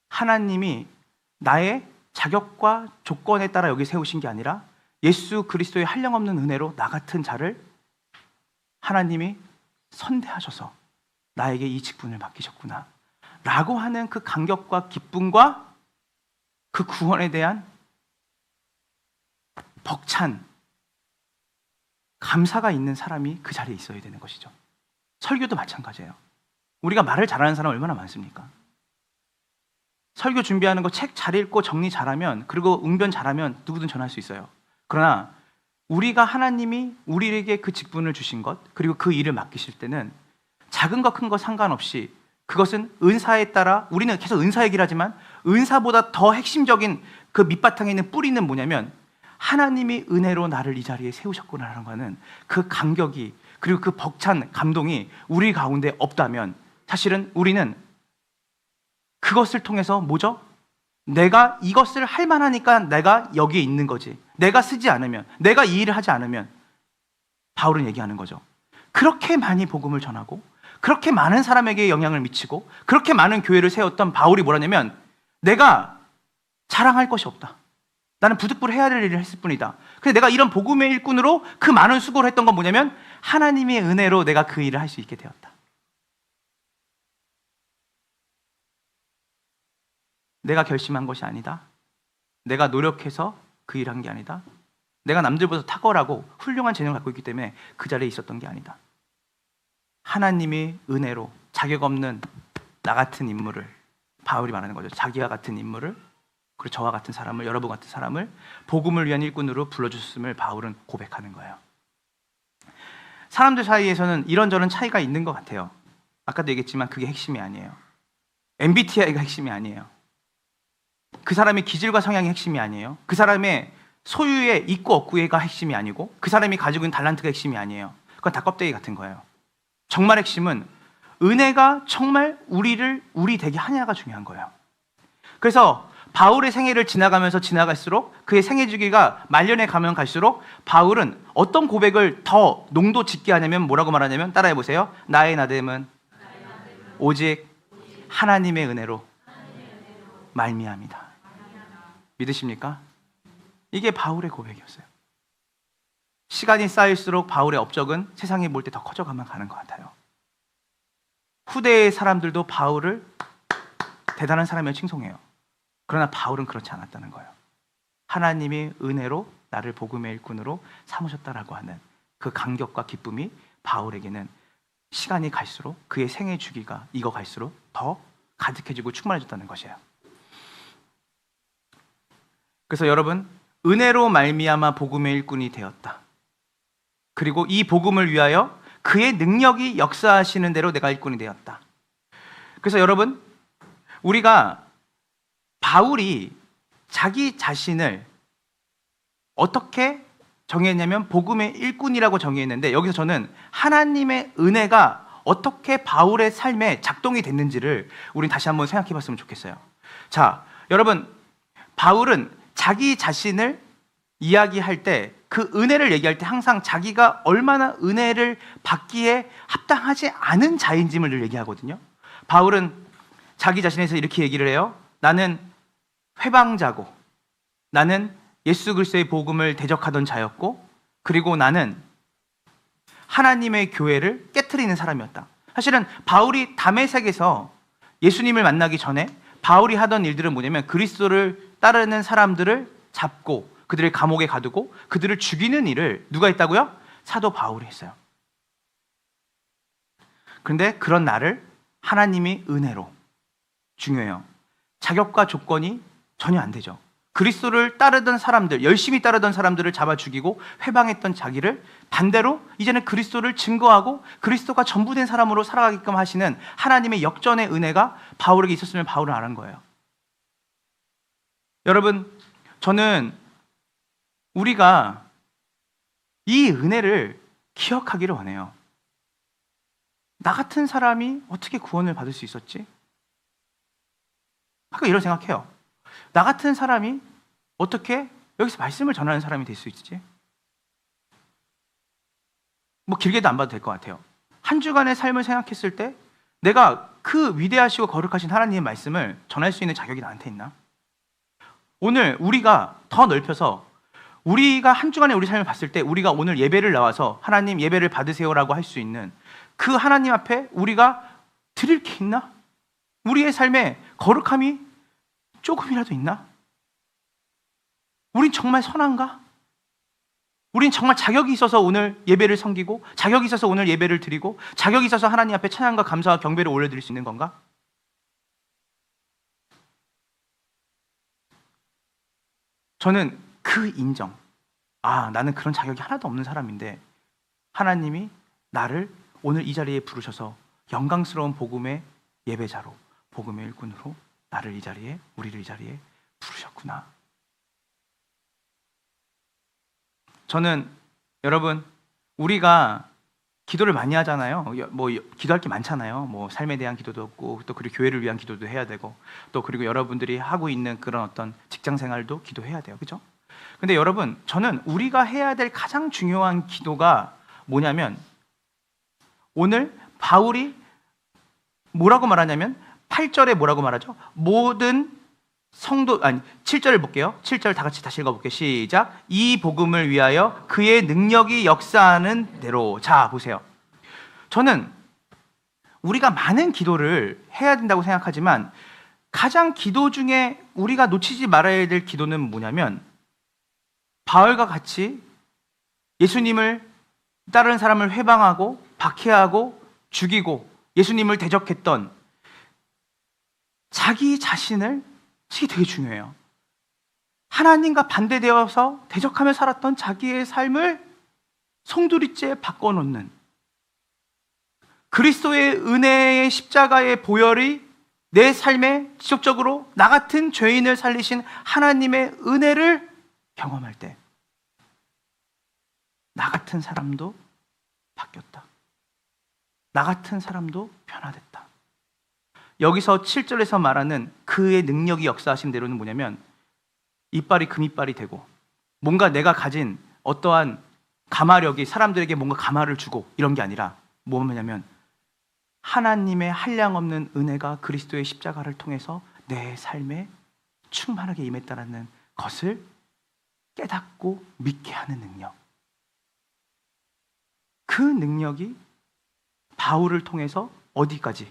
하나님이 나의 자격과 조건에 따라 여기 세우신 게 아니라 예수 그리스도의 한량없는 은혜로 나 같은 자를 하나님이 선대하셔서 나에게 이 직분을 맡기셨구나 라고 하는 그 감격과 기쁨과 그 구원에 대한 벅찬 감사가 있는 사람이 그 자리에 있어야 되는 것이죠. 설교도 마찬가지예요. 우리가 말을 잘하는 사람 얼마나 많습니까? 설교 준비하는 거 책 잘 읽고 정리 잘하면, 그리고 응변 잘하면 누구든 전할 수 있어요. 그러나 우리가 하나님이 우리에게 그 직분을 주신 것, 그리고 그 일을 맡기실 때는 작은 거 큰 거 상관없이 그것은 은사에 따라, 우리는 계속 은사 얘기를 하지만 은사보다 더 핵심적인 그 밑바탕에 있는 뿌리는 뭐냐면 하나님이 은혜로 나를 이 자리에 세우셨구나라는 거는 그 감격이, 그리고 그 벅찬 감동이 우리 가운데 없다면 사실은 우리는 그것을 통해서 뭐죠? 내가 이것을 할 만하니까 내가 여기에 있는 거지, 내가 쓰지 않으면, 내가 이 일을 하지 않으면, 바울은 얘기하는 거죠. 그렇게 많이 복음을 전하고 그렇게 많은 사람에게 영향을 미치고 그렇게 많은 교회를 세웠던 바울이 뭐라냐면 내가 자랑할 것이 없다. 나는 부득불 해야 될 일을 했을 뿐이다. 근데 내가 이런 복음의 일꾼으로 그 많은 수고를 했던 건 뭐냐면 하나님의 은혜로 내가 그 일을 할 수 있게 되었다. 내가 결심한 것이 아니다. 내가 노력해서 그 일을 한 게 아니다. 내가 남들보다 탁월하고 훌륭한 재능을 갖고 있기 때문에 그 자리에 있었던 게 아니다. 하나님의 은혜로 자격 없는 나 같은 인물을, 바울이 말하는 거죠. 자기와 같은 인물을, 그리고 저와 같은 사람을, 여러분 같은 사람을 복음을 위한 일꾼으로 불러주셨음을 바울은 고백하는 거예요. 사람들 사이에서는 이런저런 차이가 있는 것 같아요. 아까도 얘기했지만 그게 핵심이 아니에요. MBTI가 핵심이 아니에요. 그 사람의 기질과 성향이 핵심이 아니에요. 그 사람의 소유의 있고 없고가 핵심이 아니고 그 사람이 가지고 있는 달란트가 핵심이 아니에요. 그건 다 껍데기 같은 거예요. 정말 핵심은 은혜가 정말 우리 되게 하냐가 중요한 거예요. 그래서 바울의 생애를 지나갈수록 그의 생애 주기가 말년에 가면 갈수록 바울은 어떤 고백을 더 농도 짙게 하냐면 뭐라고 말하냐면, 따라해 보세요. 나의 나됨은 오직 하나님의 은혜로 말미암이다. 믿으십니까? 이게 바울의 고백이었어요. 시간이 쌓일수록 바울의 업적은 세상에 볼 때 더 커져가만 가는 것 같아요. 후대의 사람들도 바울을 대단한 사람이라 칭송해요. 그러나 바울은 그렇지 않았다는 거예요. 하나님의 은혜로 나를 복음의 일꾼으로 삼으셨다라고 하는 그 감격과 기쁨이 바울에게는 시간이 갈수록, 그의 생애 주기가 익어갈수록 더 가득해지고 충만해졌다는 것이에요. 그래서 여러분, 은혜로 말미암아 복음의 일꾼이 되었다. 그리고 이 복음을 위하여 그의 능력이 역사하시는 대로 내가 일꾼이 되었다. 그래서 여러분, 우리가 바울이 자기 자신을 어떻게 정의했냐면 복음의 일꾼이라고 정의했는데, 여기서 저는 하나님의 은혜가 어떻게 바울의 삶에 작동이 됐는지를 우린 다시 한번 생각해 봤으면 좋겠어요. 자, 여러분, 바울은 자기 자신을 이야기할 때, 그 은혜를 얘기할 때 항상 자기가 얼마나 은혜를 받기에 합당하지 않은 자인지를 늘 얘기하거든요. 바울은 자기 자신에서 이렇게 얘기를 해요. 나는 회방자고, 나는 예수 그리스도의 복음을 대적하던 자였고, 그리고 나는 하나님의 교회를 깨트리는 사람이었다. 사실은 바울이 다메섹에서 예수님을 만나기 전에 바울이 하던 일들은 뭐냐면 그리스도를 따르는 사람들을 잡고 그들을 감옥에 가두고 그들을 죽이는 일을 누가 했다고요? 사도 바울이 했어요. 그런데 그런 나를 하나님이 은혜로, 중요해요. 자격과 조건이 전혀 안 되죠. 그리스도를 따르던 사람들, 열심히 따르던 사람들을 잡아 죽이고 회방했던 자기를 반대로 이제는 그리스도를 증거하고 그리스도가 전부된 사람으로 살아가게끔 하시는 하나님의 역전의 은혜가 바울에게 있었으면 바울은 안 한 거예요. 여러분, 저는 우리가 이 은혜를 기억하기를 원해요. 나 같은 사람이 어떻게 구원을 받을 수 있었지? 가끔 이런 생각해요. 나 같은 사람이 어떻게 여기서 말씀을 전하는 사람이 될 수 있지? 뭐 길게도 안 봐도 될 것 같아요. 한 주간의 삶을 생각했을 때 내가 그 위대하시고 거룩하신 하나님의 말씀을 전할 수 있는 자격이 나한테 있나? 오늘 우리가 더 넓혀서 우리가 한 주간의 우리 삶을 봤을 때 우리가 오늘 예배를 나와서 하나님 예배를 받으세요라고 할 수 있는 그 하나님 앞에 우리가 드릴 게 있나? 우리의 삶에 거룩함이 조금이라도 있나? 우린 정말 선한가? 우린 정말 자격이 있어서 오늘 예배를 섬기고 자격이 있어서 오늘 예배를 드리고 자격이 있어서 하나님 앞에 찬양과 감사와 경배를 올려드릴 수 있는 건가? 저는 그 인정, 나는 그런 자격이 하나도 없는 사람인데 하나님이 나를 오늘 이 자리에 부르셔서 영광스러운 복음의 예배자로, 복음의 일꾼으로 나를 이 자리에, 우리를 이 자리에 부르셨구나. 저는 여러분, 우리가 기도를 많이 하잖아요. 뭐 기도할 게 많잖아요. 뭐 삶에 대한 기도도 없고 또 그리고 교회를 위한 기도도 해야 되고 또 그리고 여러분들이 하고 있는 그런 어떤 직장 생활도 기도해야 돼요. 그죠? 근데 여러분, 저는 우리가 해야 될 가장 중요한 기도가 뭐냐면 오늘 바울이 뭐라고 말하냐면 8절에 뭐라고 말하죠? 모든 성도, 7절을 볼게요. 7절 다 같이 다시 읽어볼게요. 시작. 이 복음을 위하여 그의 능력이 역사하는 대로. 자, 보세요. 저는 우리가 많은 기도를 해야 된다고 생각하지만 가장 기도 중에 우리가 놓치지 말아야 될 기도는 뭐냐면 바울과 같이 예수님을 따르는 사람을 회방하고 박해하고 죽이고 예수님을 대적했던 자기 자신을, 이게 되게 중요해요. 하나님과 반대되어서 대적하며 살았던 자기의 삶을 송두리째 바꿔놓는 그리스도의 은혜의 십자가의 보혈이 내 삶에 지속적으로 나 같은 죄인을 살리신 하나님의 은혜를 경험할 때 나 같은 사람도 바뀌었다. 나 같은 사람도 변화됐다. 여기서 7절에서 말하는 그의 능력이 역사하신 대로는 뭐냐면 이빨이 금이빨이 되고 뭔가 내가 가진 어떠한 가마력이 사람들에게 뭔가 가마를 주고 이런 게 아니라 뭐냐면 하나님의 한량없는 은혜가 그리스도의 십자가를 통해서 내 삶에 충만하게 임했다는 것을 깨닫고 믿게 하는 능력. 그 능력이 바울을 통해서 어디까지?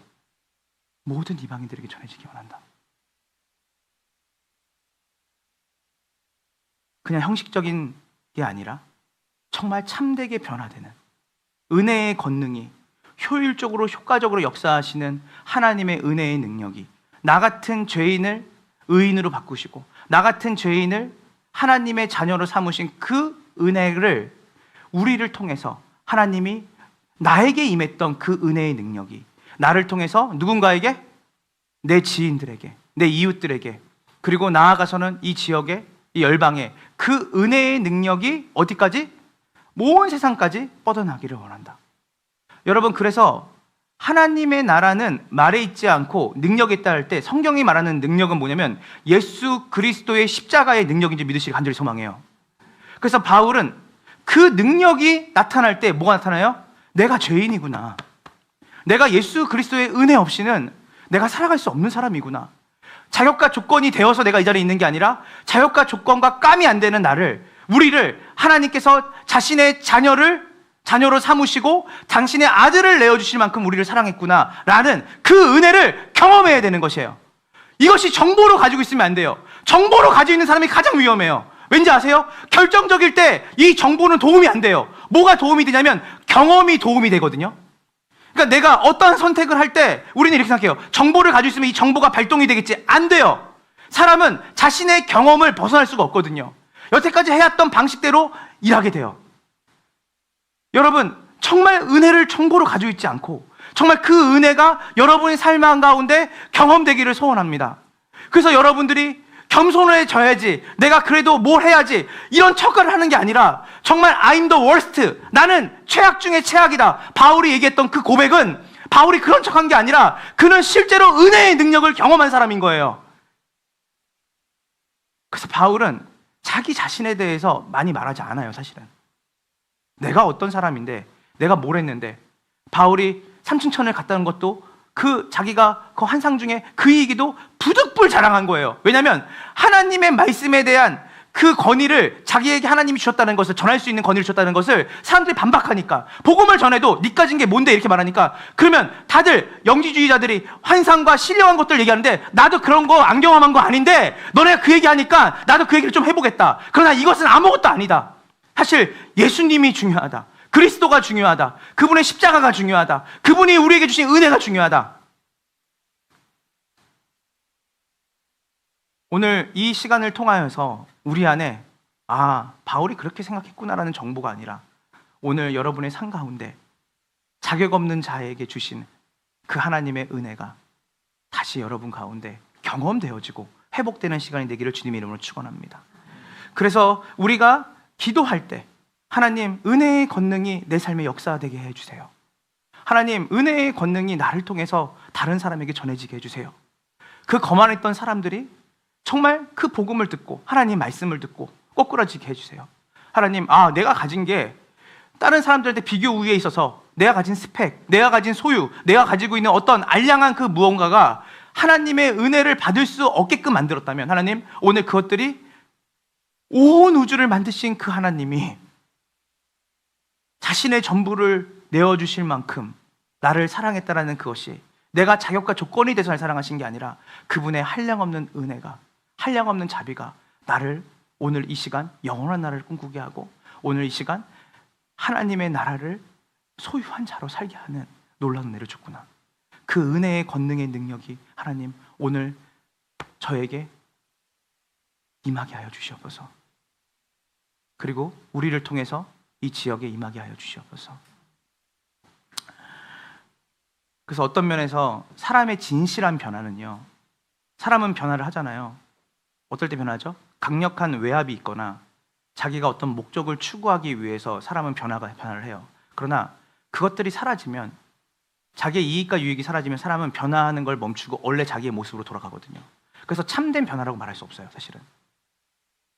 모든 이방인들에게 전해지기 원한다. 그냥 형식적인 게 아니라 정말 참되게 변화되는 은혜의 권능이 효율적으로 효과적으로 역사하시는 하나님의 은혜의 능력이 나 같은 죄인을 의인으로 바꾸시고 나 같은 죄인을 하나님의 자녀로 삼으신 그 은혜를 우리를 통해서 하나님이 나에게 임했던 그 은혜의 능력이 나를 통해서 누군가에게, 내 지인들에게, 내 이웃들에게, 그리고 나아가서는 이 지역에, 이 열방에 그 은혜의 능력이 어디까지? 온 세상까지 뻗어나기를 원한다. 여러분, 그래서 하나님의 나라는 말에 있지 않고 능력에 있다 할 때 성경이 말하는 능력은 뭐냐면 예수 그리스도의 십자가의 능력인지 믿으시길 간절히 소망해요. 그래서 바울은 그 능력이 나타날 때 뭐가 나타나요? 내가 죄인이구나. 내가 예수 그리스도의 은혜 없이는 내가 살아갈 수 없는 사람이구나. 자격과 조건이 되어서 내가 이 자리에 있는 게 아니라 자격과 조건과 깜이 안 되는 나를, 우리를 하나님께서 자신의 자녀로 삼으시고 당신의 아들을 내어주실 만큼 우리를 사랑했구나 라는 그 은혜를 경험해야 되는 것이에요. 이것이 정보로 가지고 있으면 안 돼요. 정보로 가지고 있는 사람이 가장 위험해요. 왠지 아세요? 결정적일 때 이 정보는 도움이 안 돼요. 뭐가 도움이 되냐면 경험이 도움이 되거든요. 그러니까 내가 어떠한 선택을 할 때 우리는 이렇게 생각해요. 정보를 가지고 있으면 이 정보가 발동이 되겠지. 안 돼요. 사람은 자신의 경험을 벗어날 수가 없거든요. 여태까지 해왔던 방식대로 일하게 돼요. 여러분, 정말 은혜를 정보로 가지고 있지 않고 정말 그 은혜가 여러분의 삶 가운데 경험되기를 소원합니다. 그래서 여러분들이 겸손해져야지, 내가 그래도 뭘 해야지 이런 척을 하는 게 아니라 정말 I'm the worst, 나는 최악 중에 최악이다. 바울이 얘기했던 그 고백은 바울이 그런 척한 게 아니라 그는 실제로 은혜의 능력을 경험한 사람인 거예요. 그래서 바울은 자기 자신에 대해서 많이 말하지 않아요. 사실은 내가 어떤 사람인데, 내가 뭘 했는데, 바울이 삼층천을 갔다는 것도 그 자기가 그 환상 중에 그 얘기도 부득불 자랑한 거예요. 왜냐하면 하나님의 말씀에 대한 그 권위를, 자기에게 하나님이 주셨다는 것을, 전할 수 있는 권위를 주셨다는 것을 사람들이 반박하니까, 복음을 전해도 니 가진 게 뭔데 이렇게 말하니까, 그러면 다들 영지주의자들이 환상과 신령한 것들 얘기하는데, 나도 그런 거 안 경험한 거 아닌데 너네가 그 얘기하니까 나도 그 얘기를 좀 해보겠다. 그러나 이것은 아무것도 아니다. 사실 예수님이 중요하다. 그리스도가 중요하다. 그분의 십자가가 중요하다. 그분이 우리에게 주신 은혜가 중요하다. 오늘 이 시간을 통하여서 우리 안에 바울이 그렇게 생각했구나라는 정보가 아니라, 오늘 여러분의 삶 가운데 자격 없는 자에게 주신 그 하나님의 은혜가 다시 여러분 가운데 경험되어지고 회복되는 시간이 되기를 주님의 이름으로 축원합니다. 그래서 우리가 기도할 때, 하나님 은혜의 권능이 내 삶에 역사되게 해주세요. 하나님 은혜의 권능이 나를 통해서 다른 사람에게 전해지게 해주세요. 그 거만했던 사람들이 정말 그 복음을 듣고 하나님 말씀을 듣고 꼬꾸라지게 해주세요. 하나님, 내가 가진 게 다른 사람들한테 비교 우위에 있어서 내가 가진 스펙, 내가 가진 소유, 내가 가지고 있는 어떤 알량한 그 무언가가 하나님의 은혜를 받을 수 없게끔 만들었다면, 하나님 오늘 그것들이 온 우주를 만드신 그 하나님이 자신의 전부를 내어주실 만큼 나를 사랑했다라는 그것이, 내가 자격과 조건이 돼서 날 사랑하신 게 아니라 그분의 한량없는 은혜가, 한량없는 자비가 나를 오늘 이 시간 영원한 나라를 꿈꾸게 하고, 오늘 이 시간 하나님의 나라를 소유한 자로 살게 하는 놀라운 은혜를 줬구나. 그 은혜의 권능의 능력이 하나님 오늘 저에게 임하게 하여 주시옵소서. 그리고 우리를 통해서 이 지역에 임하게 하여 주시옵소서. 그래서 어떤 면에서 사람의 진실한 변화는요, 사람은 변화를 하잖아요. 어떨 때 변하죠? 강력한 외압이 있거나 자기가 어떤 목적을 추구하기 위해서 사람은 변화를 해요. 그러나 그것들이 사라지면, 자기의 이익과 유익이 사라지면 사람은 변화하는 걸 멈추고 원래 자기의 모습으로 돌아가거든요. 그래서 참된 변화라고 말할 수 없어요, 사실은.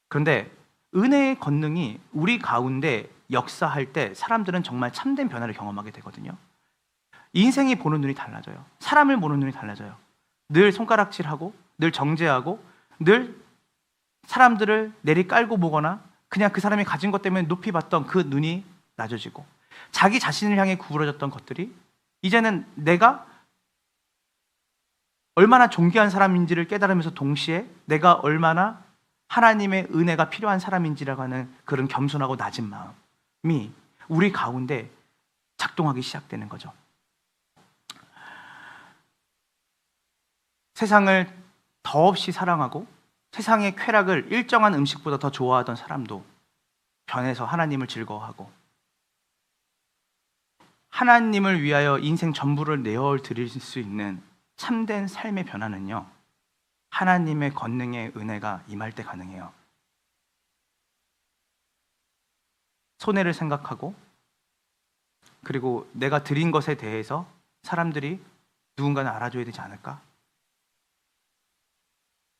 그런데 은혜의 권능이 우리 가운데 역사할 때 사람들은 정말 참된 변화를 경험하게 되거든요. 인생이 보는 눈이 달라져요. 사람을 보는 눈이 달라져요. 늘 손가락질하고 늘 정죄하고 늘 사람들을 내리깔고 보거나 그냥 그 사람이 가진 것 때문에 높이 봤던 그 눈이 낮아지고, 자기 자신을 향해 구부러졌던 것들이 이제는 내가 얼마나 존귀한 사람인지를 깨달으면서 동시에 내가 얼마나 하나님의 은혜가 필요한 사람인지라고 하는 그런 겸손하고 낮은 마음이 우리 가운데 작동하기 시작되는 거죠. 세상을 더없이 사랑하고 세상의 쾌락을 일정한 음식보다 더 좋아하던 사람도 변해서 하나님을 즐거워하고, 하나님을 위하여 인생 전부를 내어드릴 수 있는 참된 삶의 변화는요, 하나님의 권능의 은혜가 임할 때 가능해요. 손해를 생각하고, 그리고 내가 드린 것에 대해서 사람들이 누군가는 알아줘야 되지 않을까?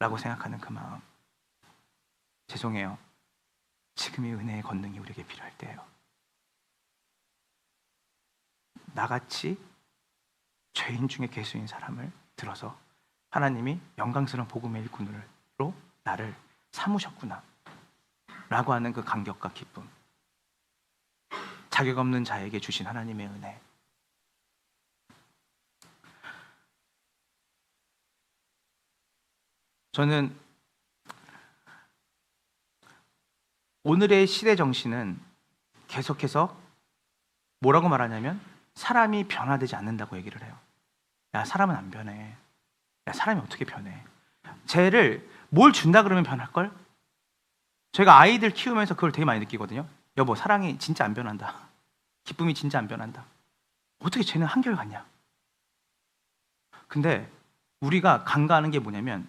라고 생각하는 그 마음. 죄송해요. 지금이 은혜의 권능이 우리에게 필요할 때예요. 나같이 죄인 중에 괴수인 사람을 들어서 하나님이 영광스러운 복음의 일꾼으로 나를 삼으셨구나 라고 하는 그 감격과 기쁨, 자격 없는 자에게 주신 하나님의 은혜. 저는 오늘의 시대 정신은 계속해서 뭐라고 말하냐면, 사람이 변화되지 않는다고 얘기를 해요. 야, 사람은 안 변해. 야, 사람이 어떻게 변해? 쟤를 뭘 준다 그러면 변할걸? 저희가 아이들 키우면서 그걸 되게 많이 느끼거든요. 여보, 사랑이 진짜 안 변한다. 기쁨이 진짜 안 변한다. 어떻게 쟤는 한결같냐? 근데 우리가 간과하는 게 뭐냐면,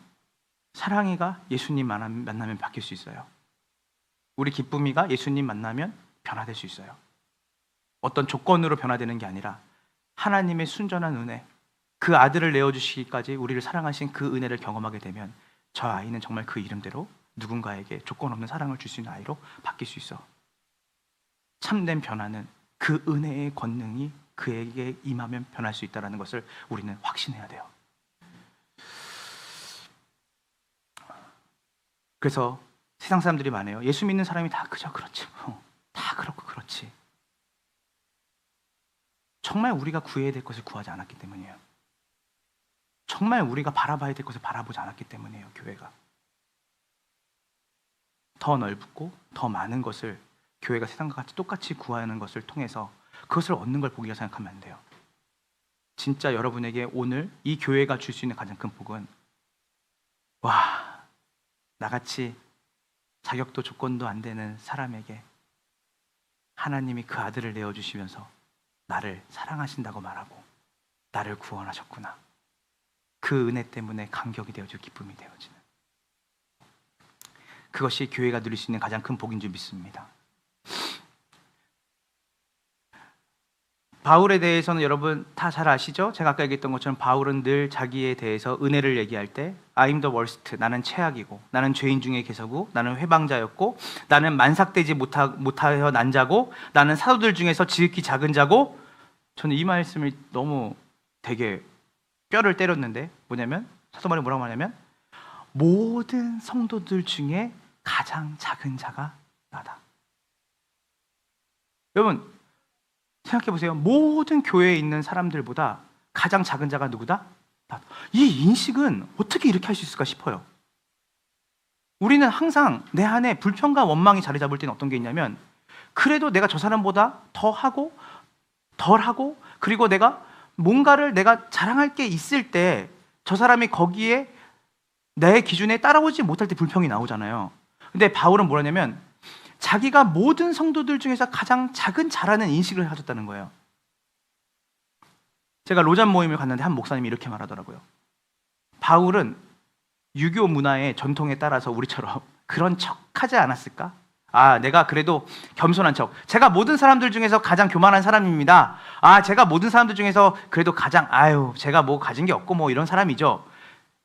사랑이가 예수님 만나면 바뀔 수 있어요. 우리 기쁨이가 예수님 만나면 변화될 수 있어요. 어떤 조건으로 변화되는 게 아니라 하나님의 순전한 은혜, 그 아들을 내어주시기까지 우리를 사랑하신 그 은혜를 경험하게 되면 저 아이는 정말 그 이름대로 누군가에게 조건 없는 사랑을 줄 수 있는 아이로 바뀔 수 있어. 참된 변화는 그 은혜의 권능이 그에게 임하면 변할 수 있다는 것을 우리는 확신해야 돼요. 그래서 세상 사람들이 많아요. 예수 믿는 사람이 다 그저 그렇지 뭐. 다 그렇고 그렇지. 정말 우리가 구해야 될 것을 구하지 않았기 때문이에요. 정말 우리가 바라봐야 될 것을 바라보지 않았기 때문이에요. 교회가 더 넓고 더 많은 것을 교회가 세상과 같이 똑같이 구하는 것을 통해서 그것을 얻는 걸 복이라 생각하면 안 돼요. 진짜 여러분에게 오늘 이 교회가 줄 수 있는 가장 큰 복은 나같이 자격도 조건도 안 되는 사람에게 하나님이 그 아들을 내어주시면서 나를 사랑하신다고 말하고 나를 구원하셨구나. 그 은혜 때문에 감격이 되어지고 기쁨이 되어지는, 그것이 교회가 누릴 수 있는 가장 큰 복인 줄 믿습니다. 바울에 대해서는 여러분 다 잘 아시죠? 제가 아까 얘기했던 것처럼 바울은 늘 자기에 대해서 은혜를 얘기할 때 I'm the worst, 나는 최악이고 나는 죄인 중에 개서고 나는 회방자였고 나는 만삭되지 못하여 난 자고 나는 사도들 중에서 지극히 작은 자고, 저는 이 말씀을 너무 되게 뼈를 때렸는데 뭐냐면 사도 바울이 뭐라고 말하냐면 모든 성도들 중에 가장 작은 자가 나다. 여러분 생각해 보세요. 모든 교회에 있는 사람들보다 가장 작은 자가 누구다? 이 인식은 어떻게 이렇게 할 수 있을까 싶어요. 우리는 항상 내 안에 불평과 원망이 자리 잡을 때는 어떤 게 있냐면, 그래도 내가 저 사람보다 더 하고 덜 하고, 그리고 내가 뭔가를 내가 자랑할 게 있을 때 저 사람이 거기에 내 기준에 따라오지 못할 때 불평이 나오잖아요. 근데 바울은 뭐라냐면 자기가 모든 성도들 중에서 가장 작은 자라는 인식을 가졌다는 거예요. 제가 로잔 모임을 갔는데 한 목사님이 이렇게 말하더라고요. 바울은 유교 문화의 전통에 따라서 우리처럼 그런 척 하지 않았을까? 내가 그래도 겸손한 척, 제가 모든 사람들 중에서 가장 교만한 사람입니다. 제가 모든 사람들 중에서 그래도 가장 제가 뭐 가진 게 없고 뭐 이런 사람이죠.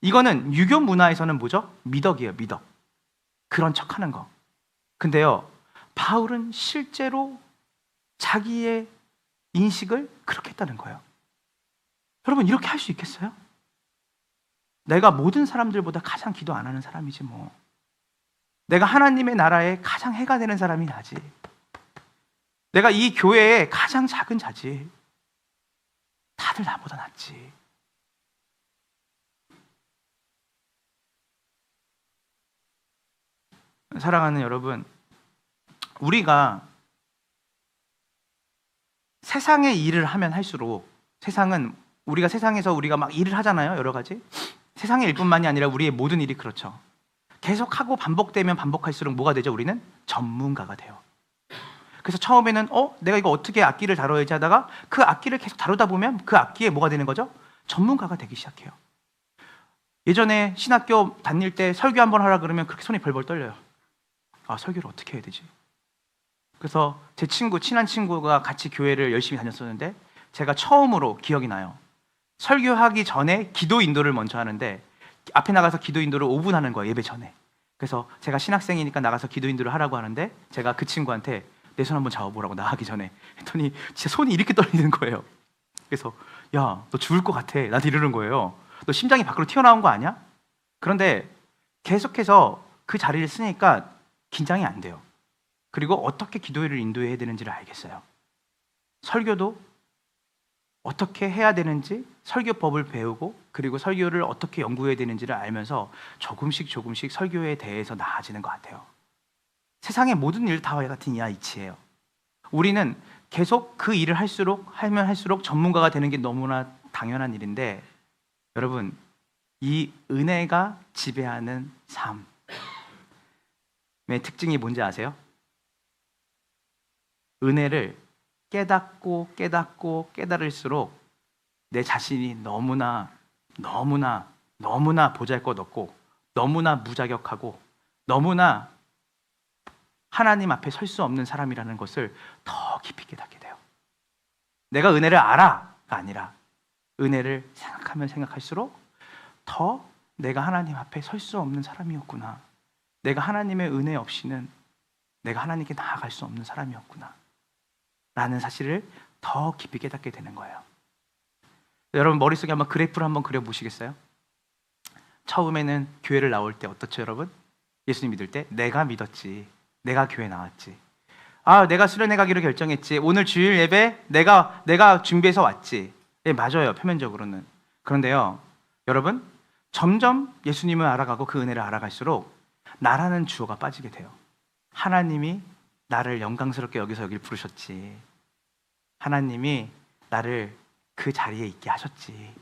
이거는 유교 문화에서는 뭐죠? 미덕이에요. 미덕. 그런 척 하는 거. 근데요, 바울은 실제로 자기의 인식을 그렇게 했다는 거예요. 여러분, 이렇게 할 수 있겠어요? 내가 모든 사람들보다 가장 기도 안 하는 사람이지 뭐. 내가 하나님의 나라에 가장 해가 되는 사람이 나지. 내가 이 교회에 가장 작은 자지. 다들 나보다 낫지. 사랑하는 여러분, 우리가 세상의 일을 하면 할수록, 우리가 세상에서 우리가 막 일을 하잖아요. 여러 가지 세상의 일뿐만이 아니라 우리의 모든 일이 그렇죠. 계속하고 반복되면 반복할수록 뭐가 되죠? 우리는 전문가가 돼요. 그래서 처음에는 내가 이거 어떻게 악기를 다뤄야지 하다가 그 악기를 계속 다루다 보면 그 악기에 뭐가 되는 거죠? 전문가가 되기 시작해요. 예전에 신학교 다닐 때 설교 한번 하라 그러면 그렇게 손이 벌벌 떨려요. 설교를 어떻게 해야 되지? 그래서 제 친한 친구가 같이 교회를 열심히 다녔었는데 제가 처음으로 기억이 나요. 설교하기 전에 기도 인도를 먼저 하는데 앞에 나가서 기도 인도를 5분 하는 거예요. 예배 전에. 그래서 제가 신학생이니까 나가서 기도 인도를 하라고 하는데 제가 그 친구한테 내 손 한번 잡아보라고, 나가기 전에 했더니 진짜 손이 이렇게 떨리는 거예요. 그래서 야, 너 죽을 것 같아. 나한테 이러는 거예요. 너 심장이 밖으로 튀어나온 거 아니야? 그런데 계속해서 그 자리를 쓰니까 긴장이 안 돼요. 그리고 어떻게 기도회를 인도해야 되는지를 알겠어요. 설교도 어떻게 해야 되는지 설교법을 배우고, 그리고 설교를 어떻게 연구해야 되는지를 알면서 조금씩 설교에 대해서 나아지는 것 같아요. 세상의 모든 일 다 같은 이치예요. 우리는 계속 그 일을 하면 할수록 전문가가 되는 게 너무나 당연한 일인데, 여러분, 이 은혜가 지배하는 삶의 특징이 뭔지 아세요? 은혜를 깨달을수록 내 자신이 너무나 보잘것없고 너무나 무자격하고 너무나 하나님 앞에 설 수 없는 사람이라는 것을 더 깊이 깨닫게 돼요. 내가 은혜를 알아가 아니라 은혜를 생각하면 생각할수록 더 내가 하나님 앞에 설 수 없는 사람이었구나. 내가 하나님의 은혜 없이는 내가 하나님께 나아갈 수 없는 사람이었구나 라는 사실을 더 깊이 깨닫게 되는 거예요. 여러분 머릿속에 한번 그래프를 한번 그려보시겠어요? 처음에는 교회를 나올 때 어떻죠, 여러분? 예수님 믿을 때 내가 믿었지, 내가 교회 나왔지, 내가 수련회 가기로 결정했지, 오늘 주일 예배 내가 준비해서 왔지. 네, 맞아요, 표면적으로는. 그런데요, 여러분, 점점 예수님을 알아가고 그 은혜를 알아갈수록 나라는 주어가 빠지게 돼요. 하나님이 나를 영광스럽게 여기서 여길 부르셨지, 하나님이 나를 그 자리에 있게 하셨지,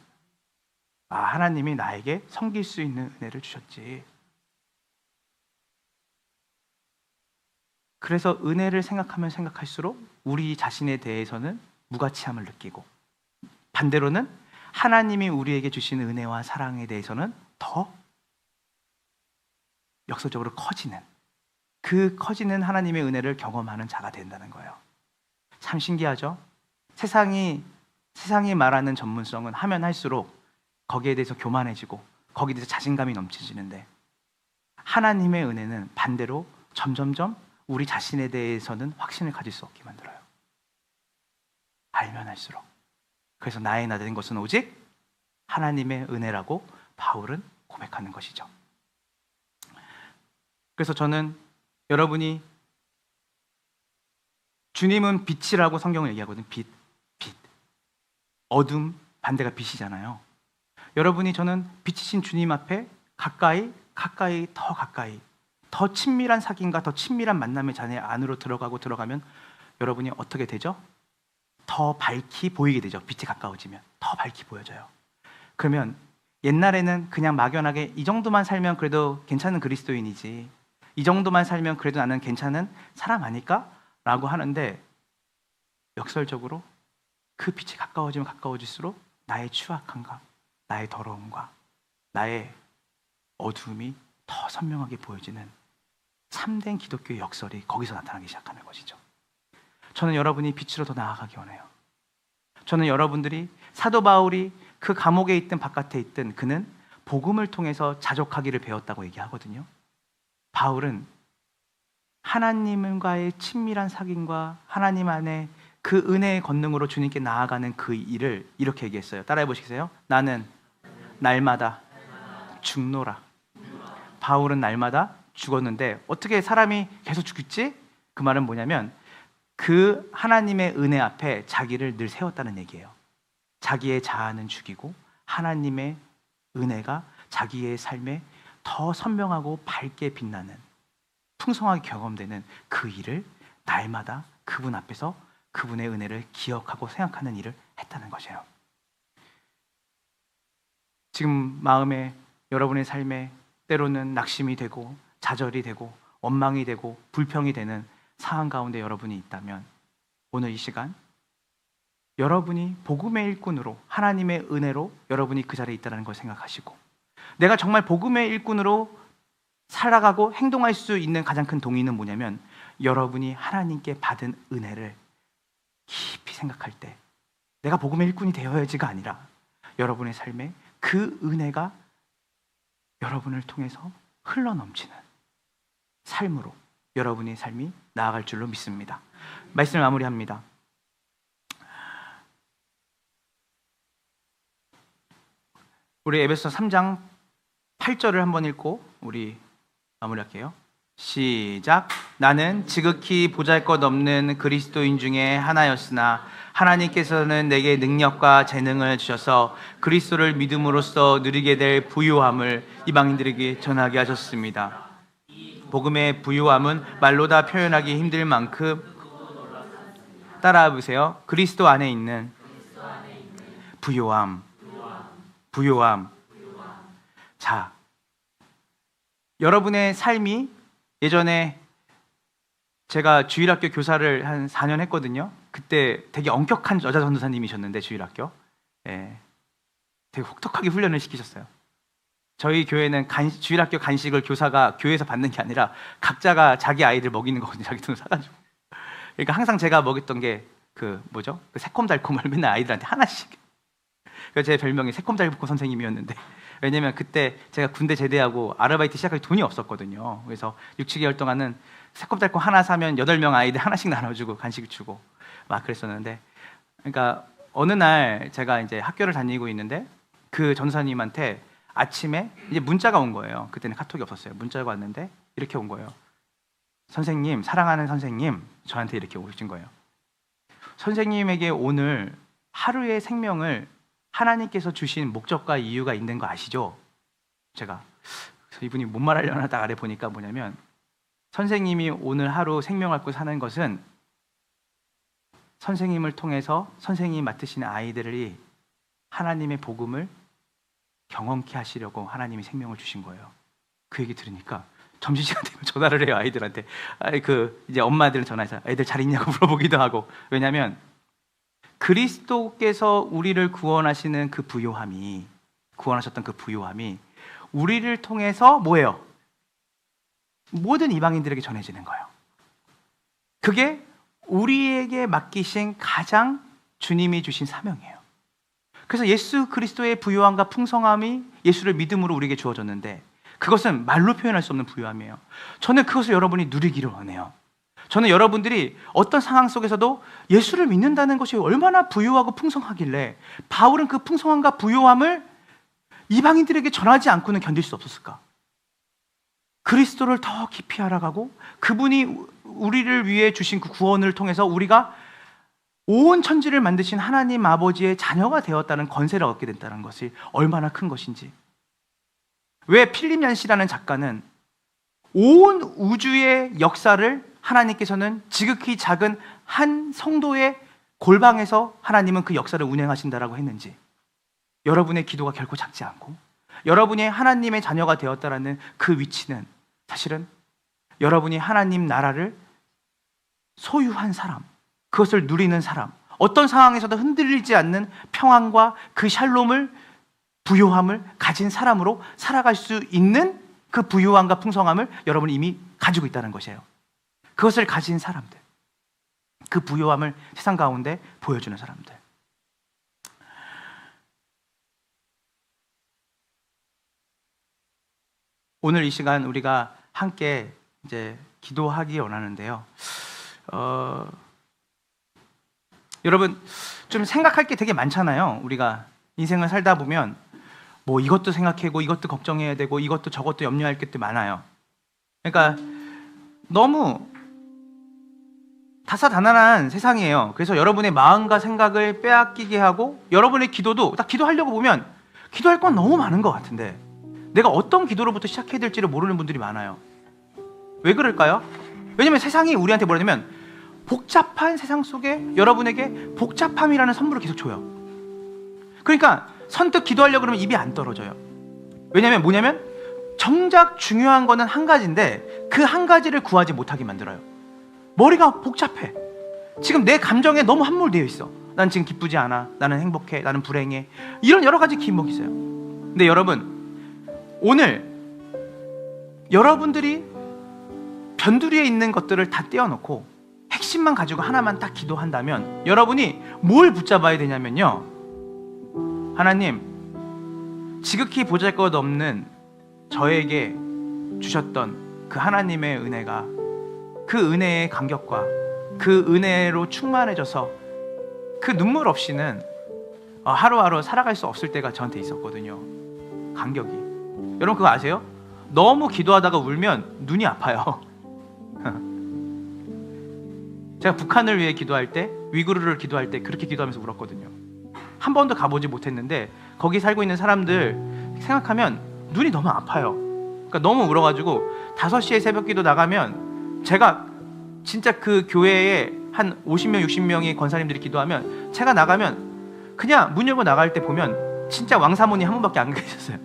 하나님이 나에게 섬길 수 있는 은혜를 주셨지. 그래서 은혜를 생각하면 생각할수록 우리 자신에 대해서는 무가치함을 느끼고, 반대로는 하나님이 우리에게 주신 은혜와 사랑에 대해서는 더 역설적으로 커지는, 그 커지는 하나님의 은혜를 경험하는 자가 된다는 거예요. 참 신기하죠? 세상이 말하는 전문성은 하면 할수록 거기에 대해서 교만해지고 거기에 대해서 자신감이 넘치지는데, 하나님의 은혜는 반대로 점점점 우리 자신에 대해서는 확신을 가질 수 없게 만들어요. 알면 할수록. 그래서 나의 나 된 것은 오직 하나님의 은혜라고 바울은 고백하는 것이죠. 그래서 저는 여러분이, 주님은 빛이라고 성경을 얘기하거든요. 빛. 어둠 반대가 빛이잖아요. 여러분이, 저는 빛이신 주님 앞에 가까이 더 친밀한 사귐과 더 친밀한 만남의 자리 안으로 들어가면 여러분이 어떻게 되죠? 더 밝히 보이게 되죠. 빛이 가까워지면 더 밝히 보여져요. 그러면 옛날에는 그냥 막연하게 이 정도만 살면 그래도 괜찮은 그리스도인이지, 이 정도만 살면 그래도 나는 괜찮은 사람 아닐까? 라고 하는데, 역설적으로 그 빛이 가까워지면 가까워질수록 나의 추악함과 나의 더러움과 나의 어두움이 더 선명하게 보여지는 참된 기독교의 역설이 거기서 나타나기 시작하는 것이죠. 저는 여러분이 빛으로 더 나아가기 원해요. 저는 여러분들이, 사도 바울이 그 감옥에 있든 바깥에 있든 그는 복음을 통해서 자족하기를 배웠다고 얘기하거든요. 바울은 하나님과의 친밀한 사귐과 하나님 안에 그 은혜의 권능으로 주님께 나아가는 그 일을 이렇게 얘기했어요. 따라해 보시겠어요? 나는 날마다 죽노라. 바울은 날마다 죽었는데 어떻게 사람이 계속 죽겠지? 그 말은 뭐냐면, 그 하나님의 은혜 앞에 자기를 늘 세웠다는 얘기예요. 자기의 자아는 죽이고 하나님의 은혜가 자기의 삶에 더 선명하고 밝게 빛나는, 풍성하게 경험되는 그 일을 날마다 그분 앞에서 그분의 은혜를 기억하고 생각하는 일을 했다는 것이에요. 지금 마음에, 여러분의 삶에 때로는 낙심이 되고 좌절이 되고 원망이 되고 불평이 되는 상황 가운데 여러분이 있다면, 오늘 이 시간 여러분이 복음의 일꾼으로, 하나님의 은혜로 여러분이 그 자리에 있다는 걸 생각하시고, 내가 정말 복음의 일꾼으로 살아가고 행동할 수 있는 가장 큰 동의는 뭐냐면, 여러분이 하나님께 받은 은혜를 깊이 생각할 때, 내가 복음의 일꾼이 되어야지가 아니라 여러분의 삶에 그 은혜가 여러분을 통해서 흘러넘치는 삶으로 여러분의 삶이 나아갈 줄로 믿습니다. 말씀을 마무리합니다. 우리 에베소 3장 8절을 한번 읽고 우리 마무리할게요. 시작. 나는 지극히 보잘것없는 그리스도인 중에 하나였으나 하나님께서는 내게 능력과 재능을 주셔서 그리스도를 믿음으로써 누리게 될 부요함을 이방인들에게 전하게 하셨습니다. 복음의 부요함은 말로 다 표현하기 힘들 만큼, 따라해 보세요. 그리스도 안에 있는 부요함. 자, 여러분의 삶이, 예전에 제가 주일학교 교사를 한 4년 했거든요. 그때 되게 엄격한 여자 전도사님이셨는데, 주일학교, 되게 혹독하게 훈련을 시키셨어요. 저희 교회는 주일학교 간식을 교사가 교회에서 받는 게 아니라 각자가 자기 아이들 먹이는 거거든요. 자기 돈을 사가지고. 그러니까 항상 제가 먹였던 게 그 새콤달콤을 맨날 아이들한테 하나씩. 그래서 제 별명이 새콤달콤 선생님이었는데, 왜냐면 그때 제가 군대 제대하고 아르바이트 시작할 돈이 없었거든요. 그래서 6, 7개월 동안은 새콤달콤 하나 사면 8명 아이들 하나씩 나눠주고 간식 주고 막 그랬었는데, 그러니까 어느 날 제가 이제 학교를 다니고 있는데 그 전사님한테 아침에 이제 문자가 온 거예요. 그때는 카톡이 없었어요. 문자가 왔는데 이렇게 온 거예요. 선생님, 사랑하는 선생님, 저한테 이렇게 오신 거예요. 선생님에게 오늘 하루의 생명을 하나님께서 주신 목적과 이유가 있는 거 아시죠? 제가 이분이 뭔 말하려나 딱 아래 보니까 뭐냐면, 선생님이 오늘 하루 생명을 갖고 사는 것은 선생님을 통해서 선생님이 맡으시는 아이들이 하나님의 복음을 경험케 하시려고 하나님이 생명을 주신 거예요. 그 얘기 들으니까 점심시간 되면 전화를 해요, 아이들한테. 이제 엄마들은 전화해서 애들 잘 있냐고 물어보기도 하고. 왜냐하면 그리스도께서 우리를 구원하시는 그 부요함이, 구원하셨던 그 부요함이 우리를 통해서 뭐예요? 모든 이방인들에게 전해지는 거예요. 그게 우리에게 맡기신 가장 주님이 주신 사명이에요. 그래서 예수 그리스도의 부요함과 풍성함이 예수를 믿음으로 우리에게 주어졌는데, 그것은 말로 표현할 수 없는 부요함이에요. 저는 그것을 여러분이 누리기를 원해요. 저는 여러분들이 어떤 상황 속에서도 예수를 믿는다는 것이 얼마나 부요하고 풍성하길래 바울은 그 풍성함과 부요함을 이방인들에게 전하지 않고는 견딜 수 없었을까? 그리스도를 더 깊이 알아가고 그분이 우리를 위해 주신 그 구원을 통해서 우리가 온 천지를 만드신 하나님 아버지의 자녀가 되었다는 권세를 얻게 된다는 것이 얼마나 큰 것인지. 왜 필립 얀시라는 작가는 온 우주의 역사를 하나님께서는 지극히 작은 한 성도의 골방에서 하나님은 그 역사를 운행하신다라고 했는지, 여러분의 기도가 결코 작지 않고 여러분이 하나님의 자녀가 되었다라는 그 위치는 사실은 여러분이 하나님 나라를 소유한 사람, 그것을 누리는 사람, 어떤 상황에서도 흔들리지 않는 평안과 그 샬롬을, 부요함을 가진 사람으로 살아갈 수 있는 그 부요함과 풍성함을 여러분이 이미 가지고 있다는 것이에요. 그것을 가진 사람들, 그 부요함을 세상 가운데 보여주는 사람들. 오늘 이 시간 우리가 함께 이제 기도하기 원하는데요. 여러분, 좀 생각할 게 되게 많잖아요. 우리가 인생을 살다 보면 뭐 이것도 생각하고 이것도 걱정해야 되고 이것도 저것도 염려할 것도 많아요. 그러니까 너무 다사다난한 세상이에요. 그래서 여러분의 마음과 생각을 빼앗기게 하고, 여러분의 기도도 딱 기도하려고 보면 기도할 건 너무 많은 것 같은데 내가 어떤 기도로부터 시작해야 될지를 모르는 분들이 많아요. 왜 그럴까요? 왜냐면 세상이 우리한테 뭐냐면 복잡한 세상 속에 여러분에게 복잡함이라는 선물을 계속 줘요. 그러니까 선뜻 기도하려고 그러면 입이 안 떨어져요. 왜냐면 뭐냐면 정작 중요한 거는 한 가지인데 그 한 가지를 구하지 못하게 만들어요. 머리가 복잡해. 지금 내 감정에 너무 함몰되어 있어. 난 지금 기쁘지 않아, 나는 행복해, 나는 불행해, 이런 여러 가지 기목이 있어요. 근데 여러분, 오늘 여러분들이 변두리에 있는 것들을 다 떼어놓고 핵심만 가지고 하나만 딱 기도한다면 여러분이 뭘 붙잡아야 되냐면요, 하나님, 지극히 보잘것없는 저에게 주셨던 그 하나님의 은혜가, 그 은혜의 감격과 그 은혜로 충만해져서 그 눈물 없이는 하루하루 살아갈 수 없을 때가 저한테 있었거든요. 감격이. 여러분 그거 아세요? 너무 기도하다가 울면 눈이 아파요. 제가 북한을 위해 기도할 때, 위구르를 기도할 때 그렇게 기도하면서 울었거든요. 한 번도 가보지 못했는데 거기 살고 있는 사람들 생각하면 눈이 너무 아파요. 그러니까 너무 울어가지고 5시에 새벽 기도 나가면, 제가 진짜 그 교회에 한 50명 60명의 권사님들이 기도하면 제가 나가면 그냥 문 열고 나갈 때 보면 진짜 왕사모님 한 분밖에 안 계셨어요.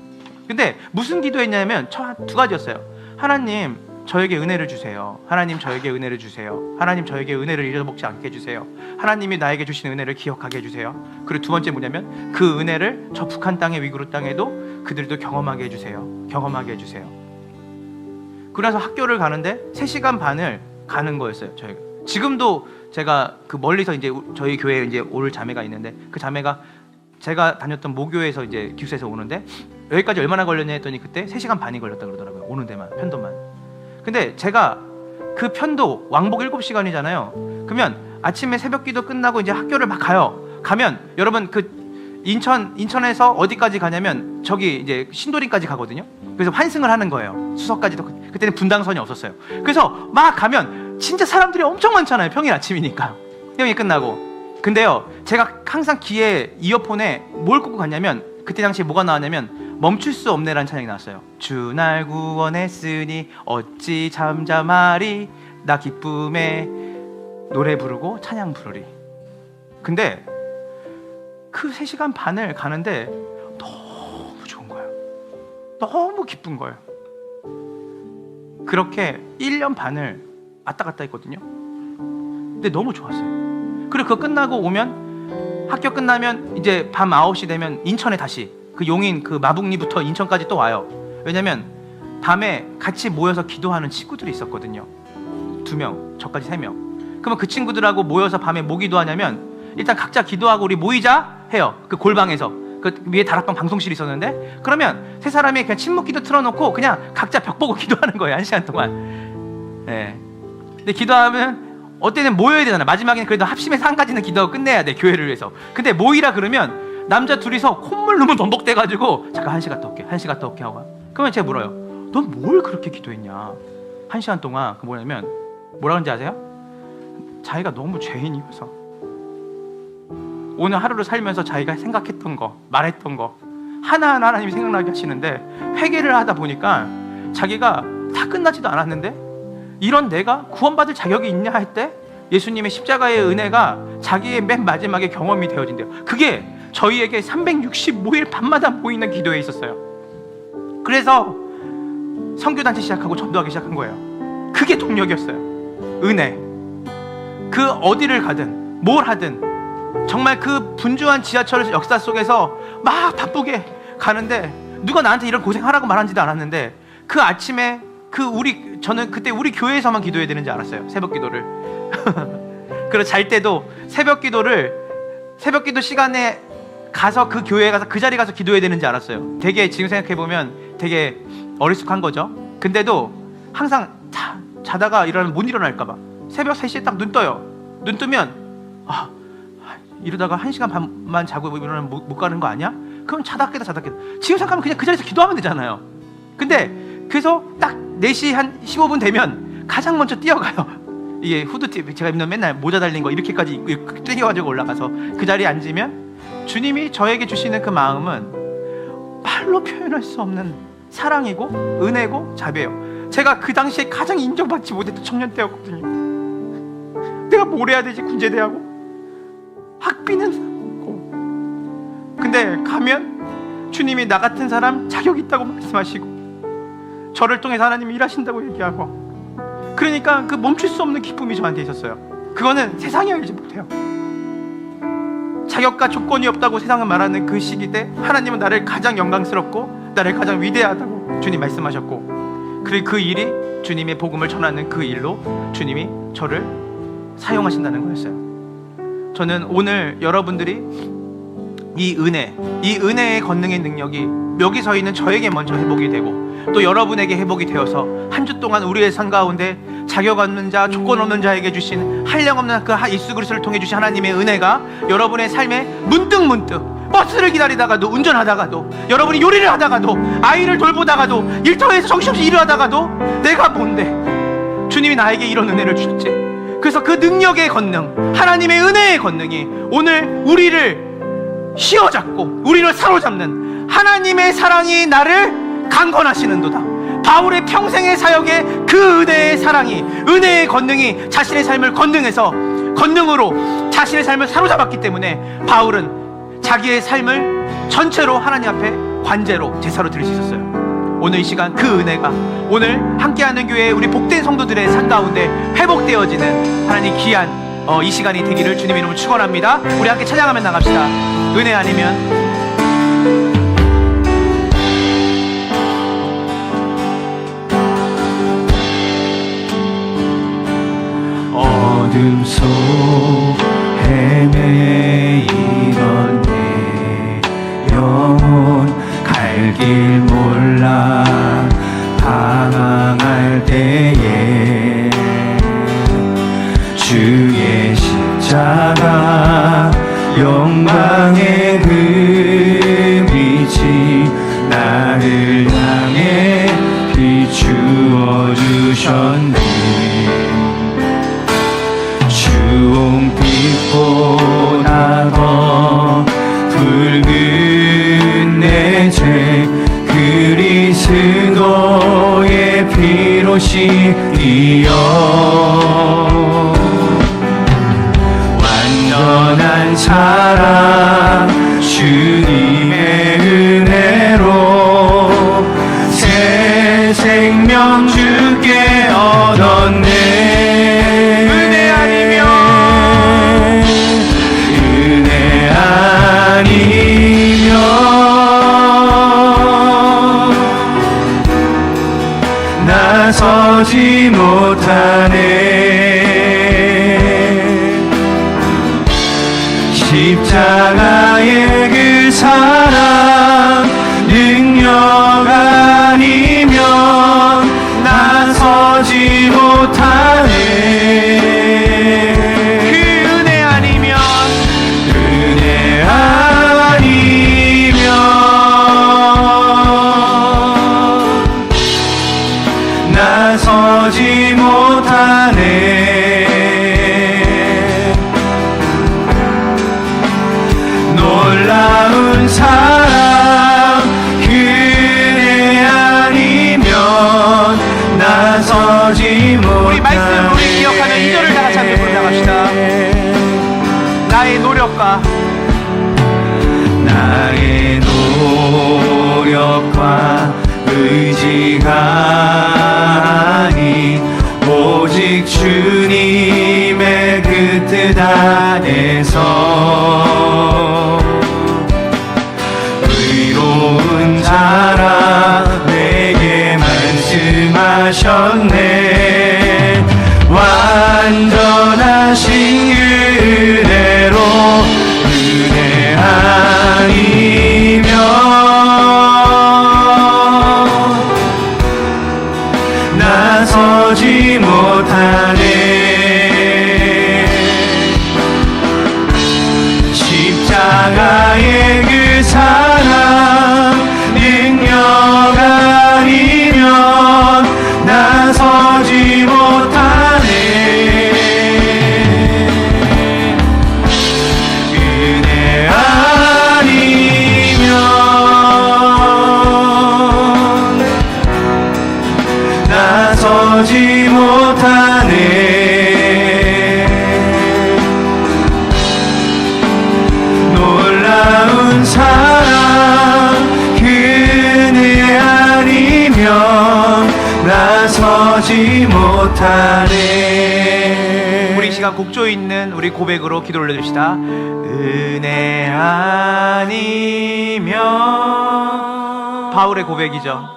근데 무슨 기도했냐면 두 가지였어요. 하나님, 저에게 은혜를 주세요. 하나님, 저에게 은혜를 주세요. 하나님, 저에게 은혜를 잊어먹지 않게 해주세요. 하나님이 나에게 주신 은혜를 기억하게 해주세요. 그리고 두 번째 뭐냐면 그 은혜를 저 북한 땅의 위구르 땅에도 그들도 경험하게 해주세요. 경험하게 해주세요. 그래서 학교를 가는데 3시간 반을 가는 거였어요. 저희가 지금도 제가 그 멀리서 이제 저희 교회에 이제 올 자매가 있는데, 그 자매가 제가 다녔던 모교에서 이제 기숙사에서 오는데 여기까지 얼마나 걸렸냐 했더니 그때 3시간 반이 걸렸다 그러더라고요. 오는 데만, 편도만. 근데 제가 그 편도 왕복 7시간이잖아요. 그러면 아침에 새벽기도 끝나고 이제 학교를 막 가요. 가면 여러분 그 인천에서 어디까지 가냐면 저기 이제 신도림까지 가거든요. 그래서 환승을 하는 거예요. 수서까지도. 그때는 분당선이 없었어요. 그래서 막 가면 진짜 사람들이 엄청 많잖아요. 평일 아침이니까. 시험이 끝나고. 근데요, 제가 항상 귀에 이어폰에 뭘 꽂고 갔냐면, 그때 당시에 뭐가 나왔냐면 멈출 수 없네라는 찬양이 나왔어요. 주 날 구원했으니 어찌 잠잠하리, 나 기쁨에 노래 부르고 찬양 부르리. 근데 그 3시간 반을 가는데 너무 좋은 거예요. 너무 기쁜 거예요. 그렇게 1년 반을 왔다 갔다 했거든요. 근데 너무 좋았어요. 그리고 그거 끝나고 오면, 학교 끝나면 이제 밤 9시 되면 인천에 다시, 그 용인 그 마북리부터 인천까지 또 와요. 왜냐면 밤에 같이 모여서 기도하는 친구들이 있었거든요. 2명, 저까지 3명. 그러면 그 친구들하고 모여서 밤에 뭐 기도하냐면, 일단 각자 기도하고 우리 모이자 해요. 그 골방에서. 그 위에 다락방 방송실이 있었는데, 그러면 3사람이 그냥 침묵기도 틀어놓고 그냥 각자 벽 보고 기도하는 거예요. 1시간 동안. 네. 근데 기도하면 어때는 모여야 되잖아. 마지막에는 그래도 합심해서 한 가지는 기도하고 끝내야 돼, 교회를 위해서. 근데 모이라 그러면 남자 둘이서 콧물 너무 덤벅대가지고 잠깐 1시 갔다 올게, 1시 갔다 올게 하고. 그러면 제가 물어요. 넌 뭘 그렇게 기도했냐? 1시간 동안. 그 뭐냐면 뭐라 그런지 아세요? 자기가 너무 죄인이어서 오늘 하루를 살면서 자기가 생각했던 거, 말했던 거 하나하나 하나님이 생각나게 하시는데, 회개를 하다 보니까 자기가 다 끝나지도 않았는데 이런 내가 구원받을 자격이 있냐 할 때 예수님의 십자가의 은혜가 자기의 맨 마지막에 경험이 되어진대요. 그게 저희에게 365일 밤마다 모이는 기도에 있었어요. 그래서 선교단체 시작하고 전도하기 시작한 거예요. 그게 동력이었어요. 은혜. 그 어디를 가든 뭘 하든 정말 그 분주한 지하철 역사 속에서 막 바쁘게 가는데, 누가 나한테 이런 고생하라고 말한지도 않았는데, 그 아침에 저는 그때 우리 교회에서만 기도해야 되는지 알았어요. 새벽 기도를. 그리고 잘 때도 새벽 기도 시간에 가서 그 교회에 가서 그 자리 가서 기도해야 되는지 알았어요. 되게 지금 생각해보면 되게 어리숙한 거죠. 근데도 항상 자다가 일어나면 못 일어날까봐 새벽 3시에 딱 눈 떠요. 눈 뜨면 이러다가 1시간 반만 자고 일어나면 못 가는 거 아니야? 그럼 자다 깨다 지금 생각하면 그냥 그 자리에서 기도하면 되잖아요. 근데 그래서 딱 4시 한 15분 되면 가장 먼저 뛰어가요. 이게 후드티, 제가 입는 맨날 모자 달린 거 이렇게까지 뛰어가지고 올라가서 그 자리에 앉으면 주님이 저에게 주시는 그 마음은 말로 표현할 수 없는 사랑이고 은혜고 자비예요. 제가 그 당시에 가장 인정받지 못했던 청년 때였거든요. 내가 뭘 해야 되지? 군제대하고 학비는 없고. 근데 가면 주님이 나 같은 사람 자격 있다고 말씀하시고, 저를 통해서 하나님이 일하신다고 얘기하고, 그러니까 그 멈출 수 없는 기쁨이 저한테 있었어요. 그거는 세상이 알지 못해요. 자격과 조건이 없다고 세상은 말하는 그 시기 때 하나님은 나를 가장 영광스럽고 나를 가장 위대하다고 주님 말씀하셨고, 그리고 그 일이 주님의 복음을 전하는 그 일로 주님이 저를 사용하신다는 거였어요. 저는 오늘 여러분들이 이 은혜의 권능의 능력이 여기 서 있는 저에게 먼저 회복이 되고, 또 여러분에게 회복이 되어서 한 주 동안 우리의 삶 가운데 자격 없는 자, 조건 없는 자에게 주신 한량없는 그 예수 그리스도를 통해 주신 하나님의 은혜가 여러분의 삶에 문득 버스를 기다리다가도, 운전하다가도, 여러분이 요리를 하다가도, 아이를 돌보다가도, 일터에서 정신없이 일을 하다가도 내가 뭔데 주님이 나에게 이런 은혜를 주셨지. 그래서 그 능력의 권능, 하나님의 은혜의 권능이 오늘 우리를 휘어잡고 우리를 사로잡는 하나님의 사랑이 나를 강건하시는도다. 바울의 평생의 사역에 그 은혜의 사랑이, 은혜의 권능이 자신의 삶을 권능으로 자신의 삶을 사로잡았기 때문에 바울은 자기의 삶을 전체로 하나님 앞에 관제로 제사로 드릴 수 있었어요. 오늘 이 시간 그 은혜가 오늘 함께하는 교회 우리 복된 성도들의 삶 가운데 회복되어지는 하나님 귀한 이 시간이 되기를 주님의 이름으로 축원합니다. 우리 함께 찬양하며 나갑시다. 은혜 아니면 어둠 속 헤매이던 내 영혼 갈 길 몰라 방황할 때에 주의 신 영광의 그 빛이 나를 향해 비추어 주셨네. 주홍빛보다 더 붉은 내 죄 그리스도의 피로 씻기어 완전한 사랑 주님의 은혜로 새 생명 주께 얻었네. 은혜 아니면 나서지 못하네. 십자가의 그 사랑 능력 아니면 나서지 못하네. 그 은혜 아니면 나서지 못하네. 놀라운 사랑 그네 아니면 나서지 못하네. 우리 말씀 우리 기억하는 2절을 다 같이 함께 불러갑시다. 나의 노력과 의지가 아니 오직 주님의 그 뜻 안에서 의로운 자라 내게 말씀하셨네. 완전하신 은혜로 은혜 아니면 나서지 못하네. 십자가의 그 사랑 능력 아니면 나서지 못하네. 은혜 아니면 나서지 못하네. 놀라운 사랑 그네 아니면 나서지 못하네. 우리 시간 곡조 있는 우리 고백으로 기도 올려줍시다. 은혜 아니면 바울의 고백이죠.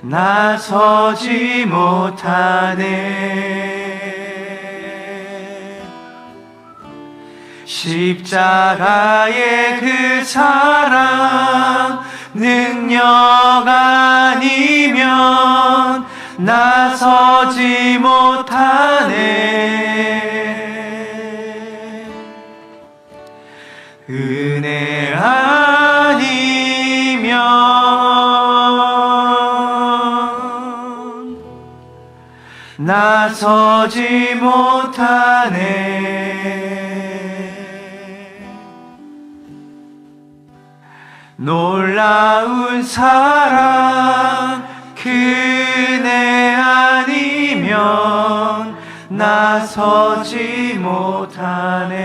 나서지 못하네. 십자가의 그 사랑 능력 아니면 나서지 못하네. 은혜 아니면 나서지 못하네. 놀라운 사랑 그네 아니면 나서지 못하네.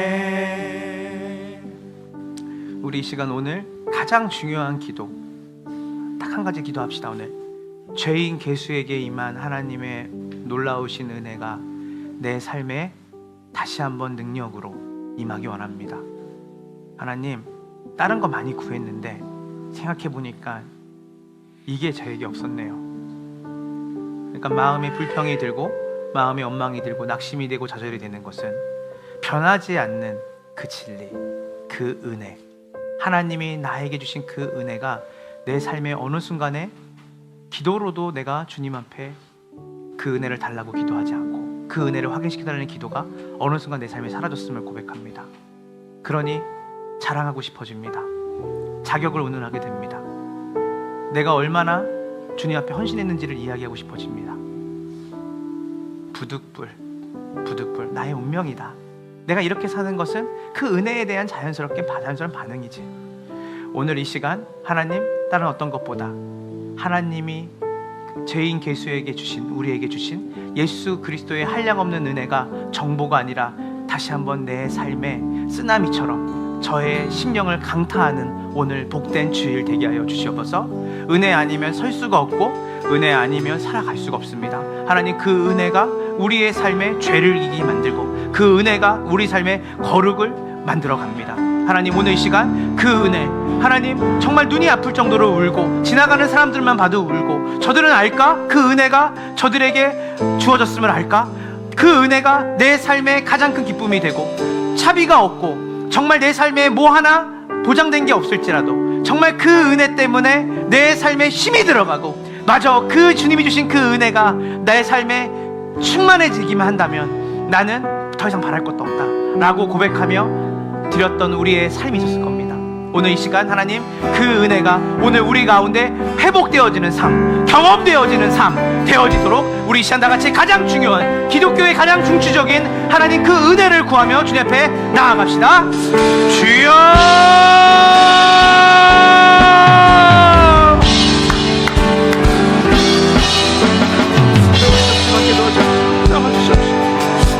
우리 이 시간 오늘 가장 중요한 기도 딱 한 가지 기도합시다. 오늘 죄인 개수에게 임한 하나님의 놀라우신 은혜가 내 삶에 다시 한번 능력으로 임하기 원합니다. 하나님, 다른 거 많이 구했는데 생각해보니까 이게 저에게 없었네요. 그러니까 마음에 불평이 들고 마음에 원망이 들고 낙심이 되고 좌절이 되는 것은 변하지 않는 그 진리, 그 은혜, 하나님이 나에게 주신 그 은혜가 내 삶의 어느 순간에 기도로도 내가 주님 앞에 그 은혜를 달라고 기도하지 않고 그 은혜를 확인시켜달라는 기도가 어느 순간 내 삶에 사라졌음을 고백합니다. 그러니 자랑하고 싶어집니다. 자격을 운운하게 됩니다. 내가 얼마나 주님 앞에 헌신했는지를 이야기하고 싶어집니다. 부득불 나의 운명이다. 내가 이렇게 사는 것은 그 은혜에 대한 자연스러운 반응이지. 오늘 이 시간 하나님, 다른 어떤 것보다 하나님이 죄인 개수에게 주신, 우리에게 주신 예수 그리스도의 한량없는 은혜가 정보가 아니라 다시 한번 내 삶의 쓰나미처럼 저의 심령을 강타하는 오늘 복된 주일 되게 하여 주시옵소서. 은혜 아니면 설 수가 없고 은혜 아니면 살아갈 수가 없습니다. 하나님, 그 은혜가 우리의 삶에 죄를 이기게 만들고 그 은혜가 우리 삶의 거룩을 만들어 갑니다. 하나님, 오늘 이 시간 그 은혜, 하나님 정말 눈이 아플 정도로 울고 지나가는 사람들만 봐도 울고 저들은 알까? 그 은혜가 저들에게 주어졌음을 알까? 그 은혜가 내 삶의 가장 큰 기쁨이 되고 차비가 없고 정말 내 삶에 뭐 하나 보장된 게 없을지라도 정말 그 은혜 때문에 내 삶에 힘이 들어가고 마저 그 주님이 주신 그 은혜가 나의 삶에 충만해지기만 한다면 나는 더 이상 바랄 것도 없다 라고 고백하며 드렸던 우리의 삶이 있었을 겁니다. 오늘 이 시간 하나님, 그 은혜가 오늘 우리 가운데 회복되어지는 삶, 경험되어지는 삶 되어지도록 우리 이 시간 다같이 가장 중요한 기독교의 가장 중추적인 하나님 그 은혜를 구하며 주님 앞에 나아갑시다. 주여,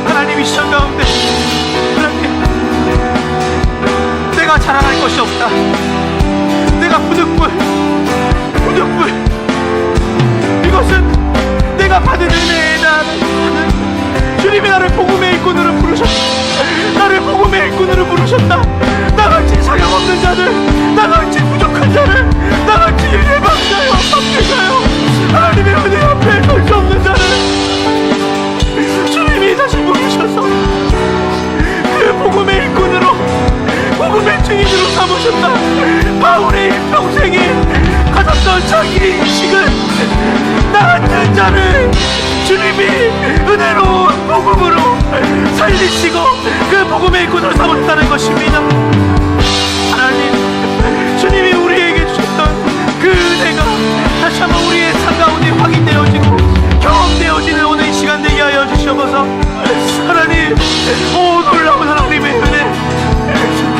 하나님, 이 시간 가운데 하나님, 내가 자랑할 것이 없다. 내가 부득불 이것은 내가 받은 은혜다. 주님이 나를 복음의 일꾼으로 부르셨다. 나를 복음의 일꾼으로 부르셨다. 나같이 자격 없는 자들, 나같이 부족한 자를, 나같이 예방자요, 박대자요, 하나님의 은혜 앞에 설 수 없는 자를 주님이 다시 부르셔서 그 복음의 일꾼으로, 복음의 증인으로 삼으셨다. 바울의 일평생에 가졌던 자기 인식을 나같은 자를 주님이 은혜로운 복음으로 살리시고 그 복음의 일꾼으로 삼으셨다는 것입니다. 하나님, 주님이 우리에게 주셨던 그 은혜가 다시 한번 우리의 삶 가운데 확인되어지고 경험되어지는 오늘 이 시간 되게 하여 주시옵소서. 하나님, 오 놀라운 하나님의 은혜,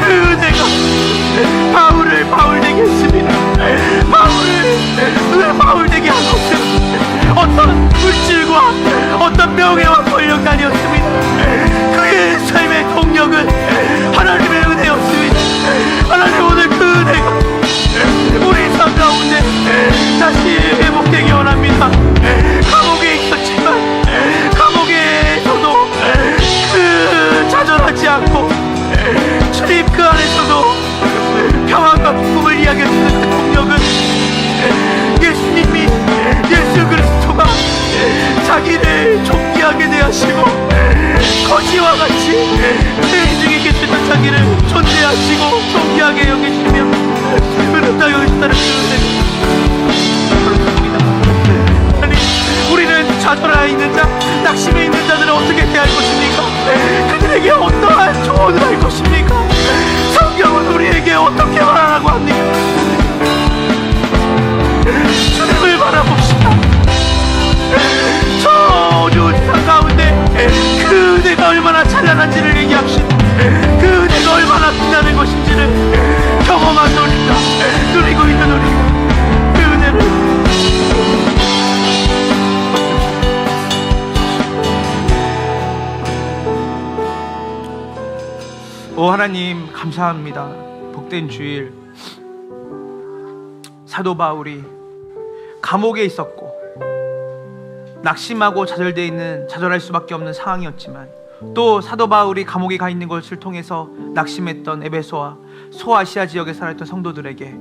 그 은혜가 바울을 바울 되게 했습니다. 바울을 바울 되게 한 것은 어떤 물질과 어떤 명예와 권력이 아니었습니다. 그의 삶의 동력은 하나님의 은혜였습니다. 하나님, 오늘 그 은혜가 우리 삶 가운데 다시 회복되기 원합니다. 감옥에 있었지만 감옥에서도 그 좌절하지 않고 주님 그 안에서도 평안과 기쁨을 이야기해주는 그 동력은 예수님이, 예수 그리스도가 자기를 존귀하게 대하시고 거지와 같이 죄인 중에 계셨던 자기를 존대하시고 존귀하게 여기시며 은혜다 여기셨다는 그 은혜. 아니, 우리는 좌절해 있는 자, 낙심해 있는 자들을 어떻게 대할 것입니까? 그들에게 어떠한 조언을 할 것입니까? 성경은 우리에게 어떻게 말하라고 합니까? 주님을 바라봅시다. 저 어두운 세상 가운데 그 은혜가 얼마나 찬란한지를 얘기합시다. 그 은혜가 얼마나 빛나는 것인지를 경험한 우리가, 누리고 있는 우리가 그 은혜를 오 하나님, 감사합니다. 복된 주일, 사도 바울이 감옥에 있었고 낙심하고 좌절할 수밖에 없는 상황이었지만 또 사도 바울이 감옥에 가 있는 것을 통해서 낙심했던 에베소와 소아시아 지역에 살았던 성도들에게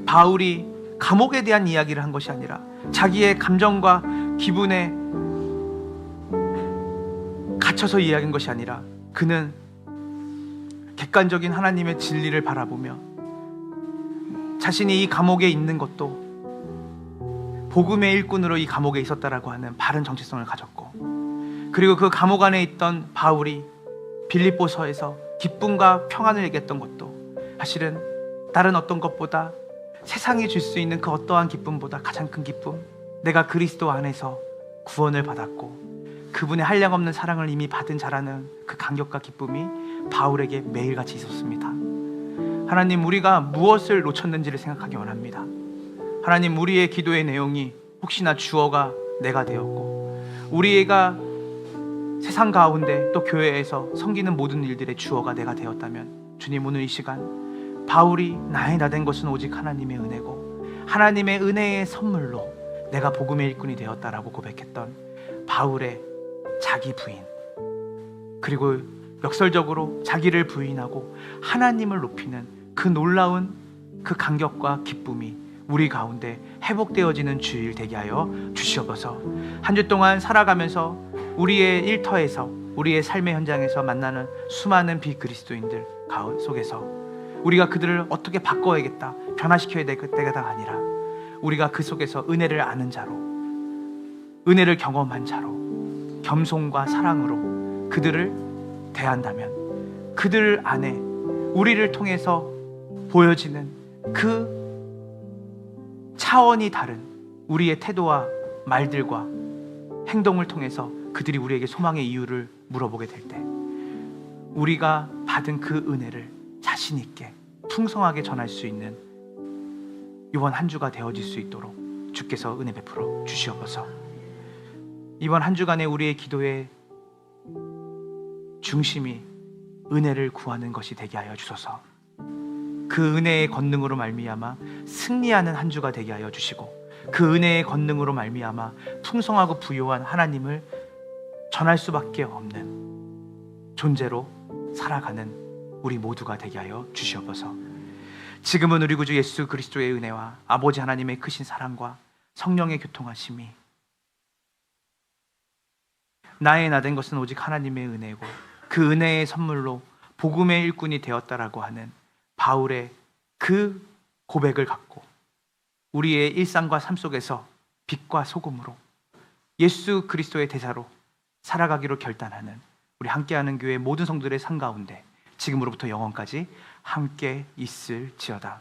바울이 감옥에 대한 이야기를 한 것이 아니라 자기의 감정과 기분에 갇혀서 이야기한 것이 아니라 그는 객관적인 하나님의 진리를 바라보며 자신이 이 감옥에 있는 것도 복음의 일꾼으로 이 감옥에 있었다라고 하는 바른 정체성을 가졌고 그리고 그 감옥 안에 있던 바울이 빌립보서에서 기쁨과 평안을 얘기했던 것도 사실은 다른 어떤 것보다 세상이 줄 수 있는 그 어떠한 기쁨보다 가장 큰 기쁨, 내가 그리스도 안에서 구원을 받았고 그분의 한량없는 사랑을 이미 받은 자라는 그 감격과 기쁨이 바울에게 매일같이 있었습니다. 하나님, 우리가 무엇을 놓쳤는지를 생각하기 원합니다. 하나님, 우리의 기도의 내용이 혹시나 주어가 내가 되었고 우리가 세상 가운데 또 교회에서 섬기는 모든 일들의 주어가 내가 되었다면, 주님, 오늘 이 시간 바울이 나의 나 된 것은 오직 하나님의 은혜고 하나님의 은혜의 선물로 내가 복음의 일꾼이 되었다라고 고백했던 바울의 자기 부인, 그리고 역설적으로 자기를 부인하고 하나님을 높이는 그 놀라운 그 감격과 기쁨이 우리 가운데 회복되어지는 주일 되게 하여 주시옵소서. 한 주 동안 살아가면서 우리의 일터에서, 우리의 삶의 현장에서 만나는 수많은 비그리스도인들 속에서 우리가 그들을 어떻게 바꿔야겠다, 변화시켜야 될 때가 아니라 우리가 그 속에서 은혜를 아는 자로, 은혜를 경험한 자로 겸손과 사랑으로 그들을 대한다면 그들 안에 우리를 통해서 보여지는 그 차원이 다른 우리의 태도와 말들과 행동을 통해서 그들이 우리에게 소망의 이유를 물어보게 될 때 우리가 받은 그 은혜를 자신 있게 풍성하게 전할 수 있는 이번 한 주가 되어질 수 있도록 주께서 은혜 베풀어 주시옵소서. 이번 한 주간의 우리의 기도의 중심이 은혜를 구하는 것이 되게 하여 주소서. 그 은혜의 권능으로 말미암아 승리하는 한 주가 되게 하여 주시고 그 은혜의 권능으로 말미암아 풍성하고 부요한 하나님을 전할 수밖에 없는 존재로 살아가는 우리 모두가 되게 하여 주시옵소서. 지금은 우리 구주 예수 그리스도의 은혜와 아버지 하나님의 크신 사랑과 성령의 교통하심이 나의 나 된 것은 오직 하나님의 은혜고 그 은혜의 선물로 복음의 일꾼이 되었다라고 하는 바울의 그 고백을 갖고 우리의 일상과 삶 속에서 빛과 소금으로 예수 그리스도의 대사로 살아가기로 결단하는 우리 함께하는 교회 모든 성도들의 삶 가운데 지금으로부터 영원까지 함께 있을지어다.